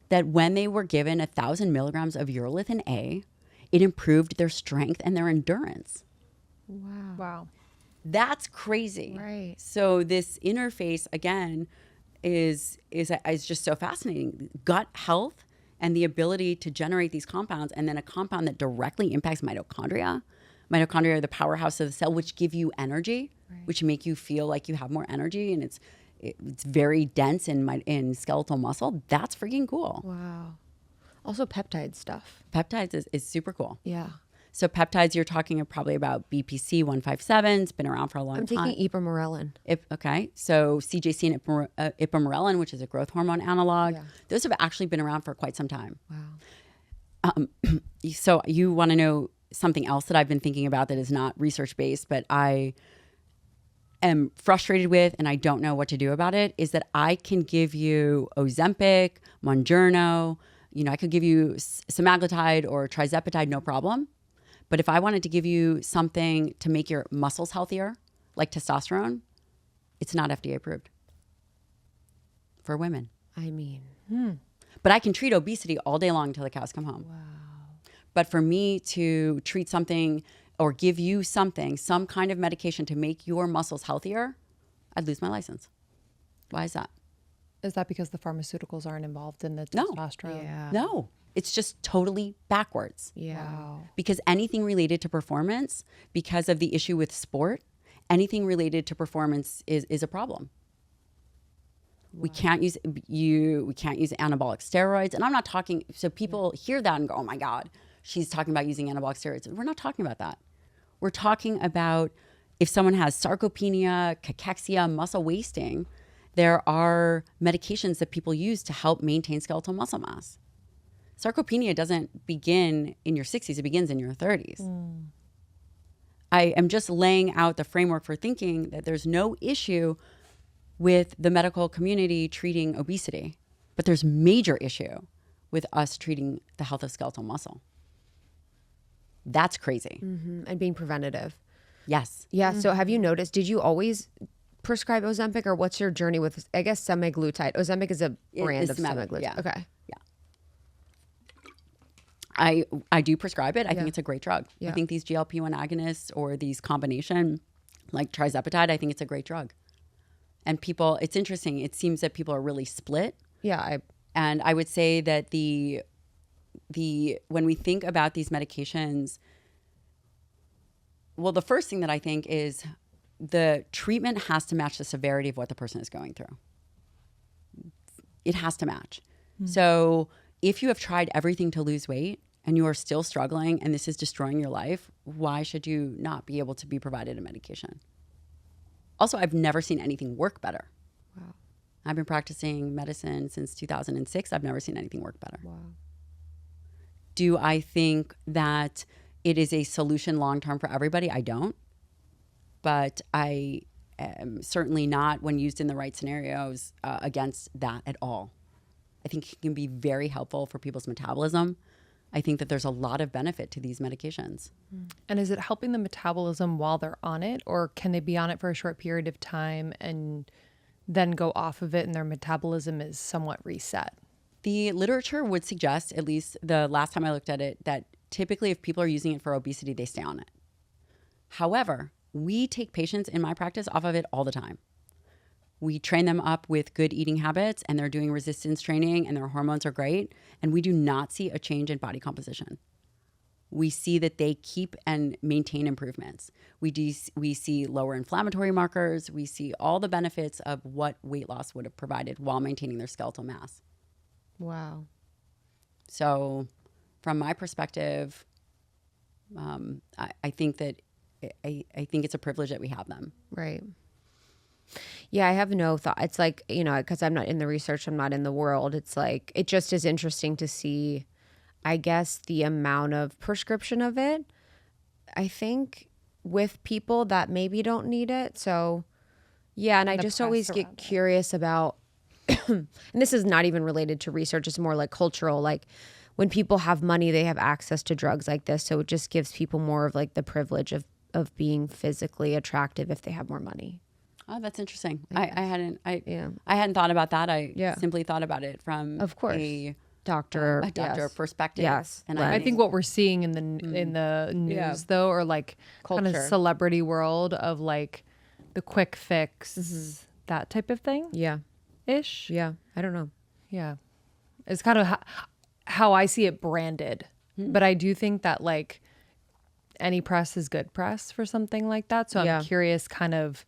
that when they were given 1,000 milligrams of urolithin A, it improved their strength and their endurance. Wow. That's crazy. Right. So this interface, again, is just so fascinating. Gut health and the ability to generate these compounds, and then a compound that directly impacts mitochondria. Mitochondria are the powerhouse of the cell, which give you energy, which make you feel like you have more energy, and it's very dense in skeletal muscle. That's freaking cool. Wow. Also peptide stuff. Peptides is super cool. Yeah. So peptides, you're talking probably about BPC 157. It's been around for a long time. I'm taking ipamorelin. Okay. So CJC and ipamorelin, which is a growth hormone analog. Yeah. Those have actually been around for quite some time. Wow. So you want to know something else that I've been thinking about that is not research-based, but I am frustrated with and I don't know what to do about it, is that I can give you Ozempic, Mounjaro, I could give you semaglutide or tirzepatide, no problem. But if I wanted to give you something to make your muscles healthier, like testosterone, it's not FDA approved for women. I mean. But I can treat obesity all day long until the cows come home. Wow. But for me to treat something or give you something, some kind of medication to make your muscles healthier, I'd lose my license. Why is that? Is that because the pharmaceuticals aren't involved in the testosterone? Yeah. No. It's just totally backwards. Yeah. Wow. Because anything related to performance, because of the issue with sport, anything related to performance is a problem. Wow. We can't use anabolic steroids. And I'm not talking, so people hear that and go, oh my God, she's talking about using anabolic steroids. We're not talking about that. We're talking about if someone has sarcopenia, cachexia, muscle wasting, there are medications that people use to help maintain skeletal muscle mass. Sarcopenia doesn't begin in your 60s, it begins in your 30s. I am just laying out the framework for thinking that there's no issue with the medical community treating obesity, but there's major issue with us treating the health of skeletal muscle. That's crazy. And being preventative. Yes. Yeah. So have you noticed, did you always prescribe Ozempic, or what's your journey with, I guess, semaglutide? Ozempic is a brand of semaglutide. Yeah. Okay. I do prescribe it. I think it's a great drug. Yeah. I think these GLP-1 agonists or these combination like trizepatide, I think it's a great drug. And people, it's interesting. It seems that people are really split. Yeah. And I would say that the when we think about these medications, well, the first thing that I think is the treatment has to match the severity of what the person is going through. It has to match. So if you have tried everything to lose weight and you are still struggling and this is destroying your life, why should you not be able to be provided a medication? Also, I've never seen anything work better. Wow. I've been practicing medicine since 2006. I've never seen anything work better. Wow. Do I think that it is a solution long-term for everybody? I don't. But I am certainly not, when used in the right scenarios, against that at all. I think it can be very helpful for people's metabolism. I think that there's a lot of benefit to these medications. And is it helping the metabolism while they're on it, or can they be on it for a short period of time and then go off of it and their metabolism is somewhat reset? The literature would suggest, at least the last time I looked at it, that typically if people are using it for obesity, they stay on it. However, we take patients in my practice off of it all the time. We train them up with good eating habits and they're doing resistance training and their hormones are great. And we do not see a change in body composition. We see that they keep and maintain improvements. We see lower inflammatory markers. We see all the benefits of what weight loss would have provided while maintaining their skeletal mass. Wow. So from my perspective, I think that I think it's a privilege that we have them. Right. Yeah, I have no thought. It's like, because I'm not in the research, I'm not in the world. It's like, it just is interesting to see, I guess, the amount of prescription of it, I think, with people that maybe don't need it. So, yeah, and I just always get curious about, and this is not even related to research, it's more like cultural, like when people have money, they have access to drugs like this. So it just gives people more of like the privilege of being physically attractive if they have more money. Oh, that's interesting. I hadn't thought about that. I simply thought about it from, of course, a doctor perspective. Yes, and I think what we're seeing in the news though, or like culture, kind of celebrity world of like the quick fix, that type of thing. Yeah, ish. Yeah, I don't know. Yeah, it's kind of how I see it branded, but I do think that like any press is good press for something like that. So I'm curious, kind of.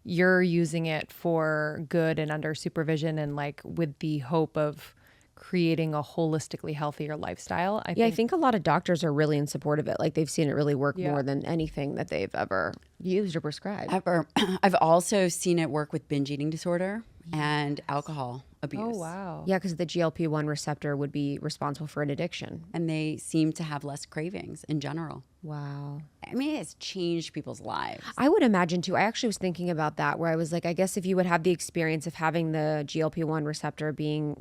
You're using it for good and under supervision and like with the hope of creating a holistically healthier lifestyle. I think a lot of doctors are really in support of it. Like they've seen it really work more than anything that they've ever used or prescribed. I've also seen it work with binge eating disorder and alcohol abuse. Oh, wow. Yeah, because the GLP-1 receptor would be responsible for an addiction. And they seem to have less cravings in general. Wow. I mean, it's changed people's lives. I would imagine too. I actually was thinking about that where I was like, I guess if you would have the experience of having the GLP-1 receptor being,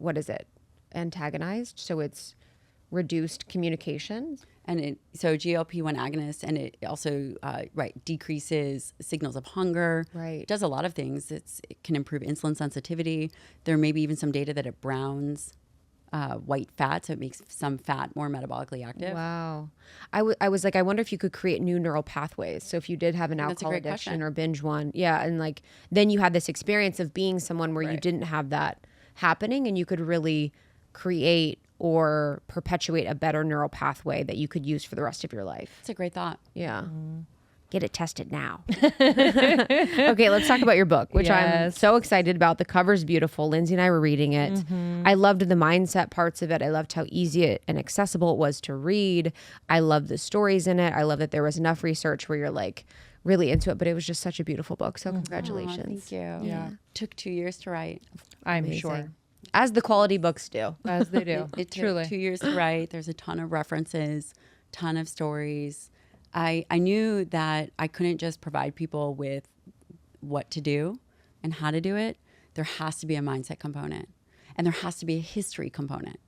antagonized, so it's reduced communication. And so GLP-1 agonist, and it also decreases signals of hunger. Right. It does a lot of things. It can improve insulin sensitivity. There may be even some data that it browns white fat, so it makes some fat more metabolically active. Wow. I was like, I wonder if you could create new neural pathways. So if you did have an alcohol addiction or binge one, and like then you had this experience of being someone where you didn't have that happening, and you could really create or perpetuate a better neural pathway that you could use for the rest of your life. It's a great thought. Yeah. Get it tested now. Okay, let's talk about your book, which I'm so excited about. The cover's beautiful. Lindsay and I were reading it. I loved the mindset parts of it. I loved how easy and accessible it was to read. I loved the stories in it. I love that there was enough research where you're like really into it, but it was just such a beautiful book. So congratulations. Thank you. Yeah. Took 2 years to write. I'm sure. As the quality books do. As they do. It took 2 years to write. There's a ton of references, ton of stories. I knew that I couldn't just provide people with what to do and how to do it. There has to be a mindset component, and there has to be a history component.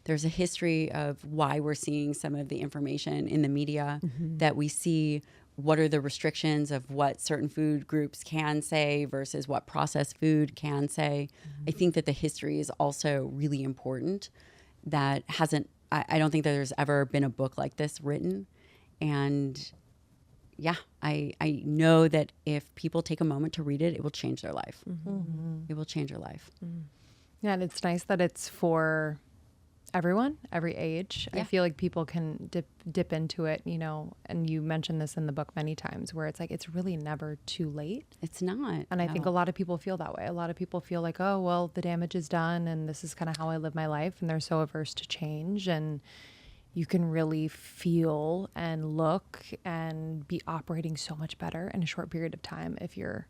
there's a history of why we're seeing some of the information in the media that we see. What are the restrictions of what certain food groups can say versus what processed food can say? I think that the history is also really important. That hasn't, I don't think that there's ever been a book like this written. And yeah, I know that if people take a moment to read it, it will change their life. It will change your life. Yeah, and it's nice that it's for everyone, every age. Yeah. I feel like people can dip into it, you know, and you mentioned this in the book many times where it's like, it's really never too late. It's not. And I think a lot of people feel that way. A lot of people feel like, oh, well, the damage is done and this is kind of how I live my life. And they're so averse to change. And you can really feel and look and be operating so much better in a short period of time if you're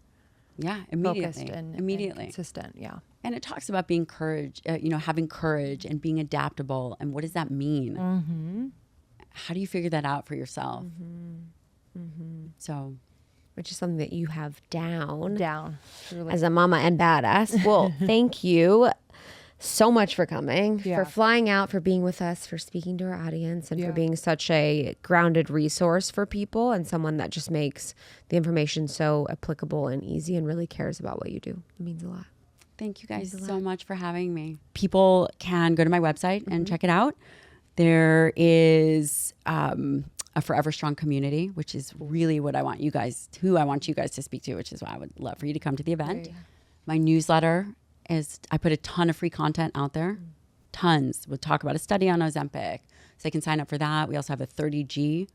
immediately. focused and consistent. Yeah. And it talks about being having courage and being adaptable. And what does that mean? How do you figure that out for yourself? So, which is something that you have down Truly. as a mama and badass. Well, thank you so much for coming, for flying out, for being with us, for speaking to our audience, and for being such a grounded resource for people and someone that just makes the information so applicable and easy and really cares about what you do. It means a lot. thank you guys so much for having me. People can go to my website and check it out. There is a Forever Strong community, which is really what I want you guys to speak to, which is why I would love for you to come to the event. Right. My newsletter is, I put a ton of free content out there. Tons. We'll talk about a study on Ozempic. So they can sign up for that. We also have a 30G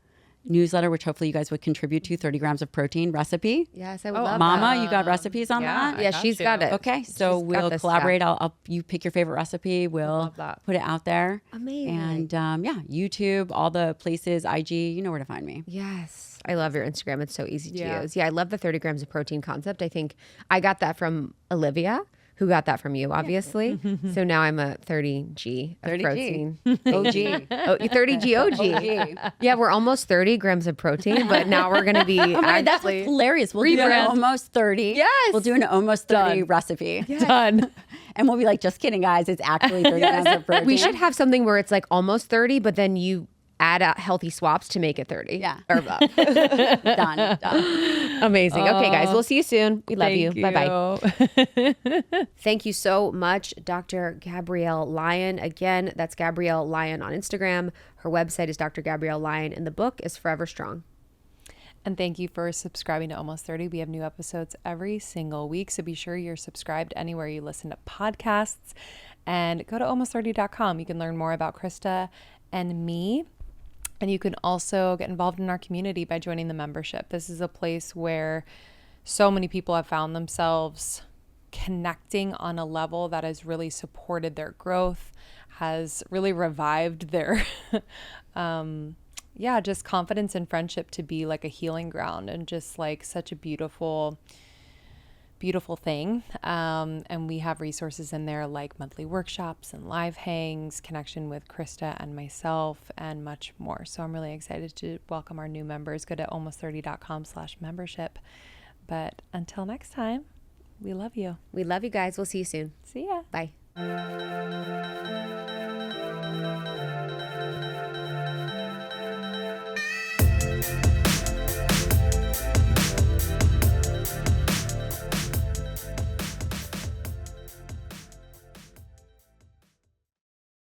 newsletter, which hopefully you guys would contribute to, 30 grams of protein recipe. Yes, I would love Mama, that. you got recipes on that? Yeah, she's got it. Okay, so we'll collaborate. You pick your favorite recipe. We'll put it out there. Amazing. And YouTube, all the places, IG, you know where to find me. Yes. I love your Instagram. It's so easy to use. Yeah, I love the 30 grams of protein concept. I think I got that from Olivia, who got that from you, obviously. So now I'm a 30G of 30G. protein. OG. 30G OG. Yeah, we're almost 30 grams of protein, but now we're going to be That's hilarious. We'll do an almost 30. Yes. We'll do an almost 30 recipe. Yes. Done. And we'll be like, just kidding, guys. It's actually 30 grams of protein. We should have something where it's like almost 30, but then you add healthy swaps to make it 30. Yeah. Or above. Done. Amazing. Okay, guys. We'll see you soon. We love you. Bye-bye. Thank you so much, Dr. Gabrielle Lyon. Again, that's Gabrielle Lyon on Instagram. Her website is Dr. Gabrielle Lyon, and the book is Forever Strong. And thank you for subscribing to Almost 30. We have new episodes every single week, so be sure you're subscribed anywhere you listen to podcasts. And go to almost30.com. You can learn more about Krista and me. And you can also get involved in our community by joining the membership. This is a place where so many people have found themselves connecting on a level that has really supported their growth, has really revived their just confidence and friendship to be like a healing ground and just like such a beautiful thing. And we have resources in there like monthly workshops and live hangs, connection with Krista and myself, and much more. So I'm really excited to welcome our new members. Go to almost30.com/membership. But until next time, we love you. We love you guys. We'll see you soon. See ya. Bye.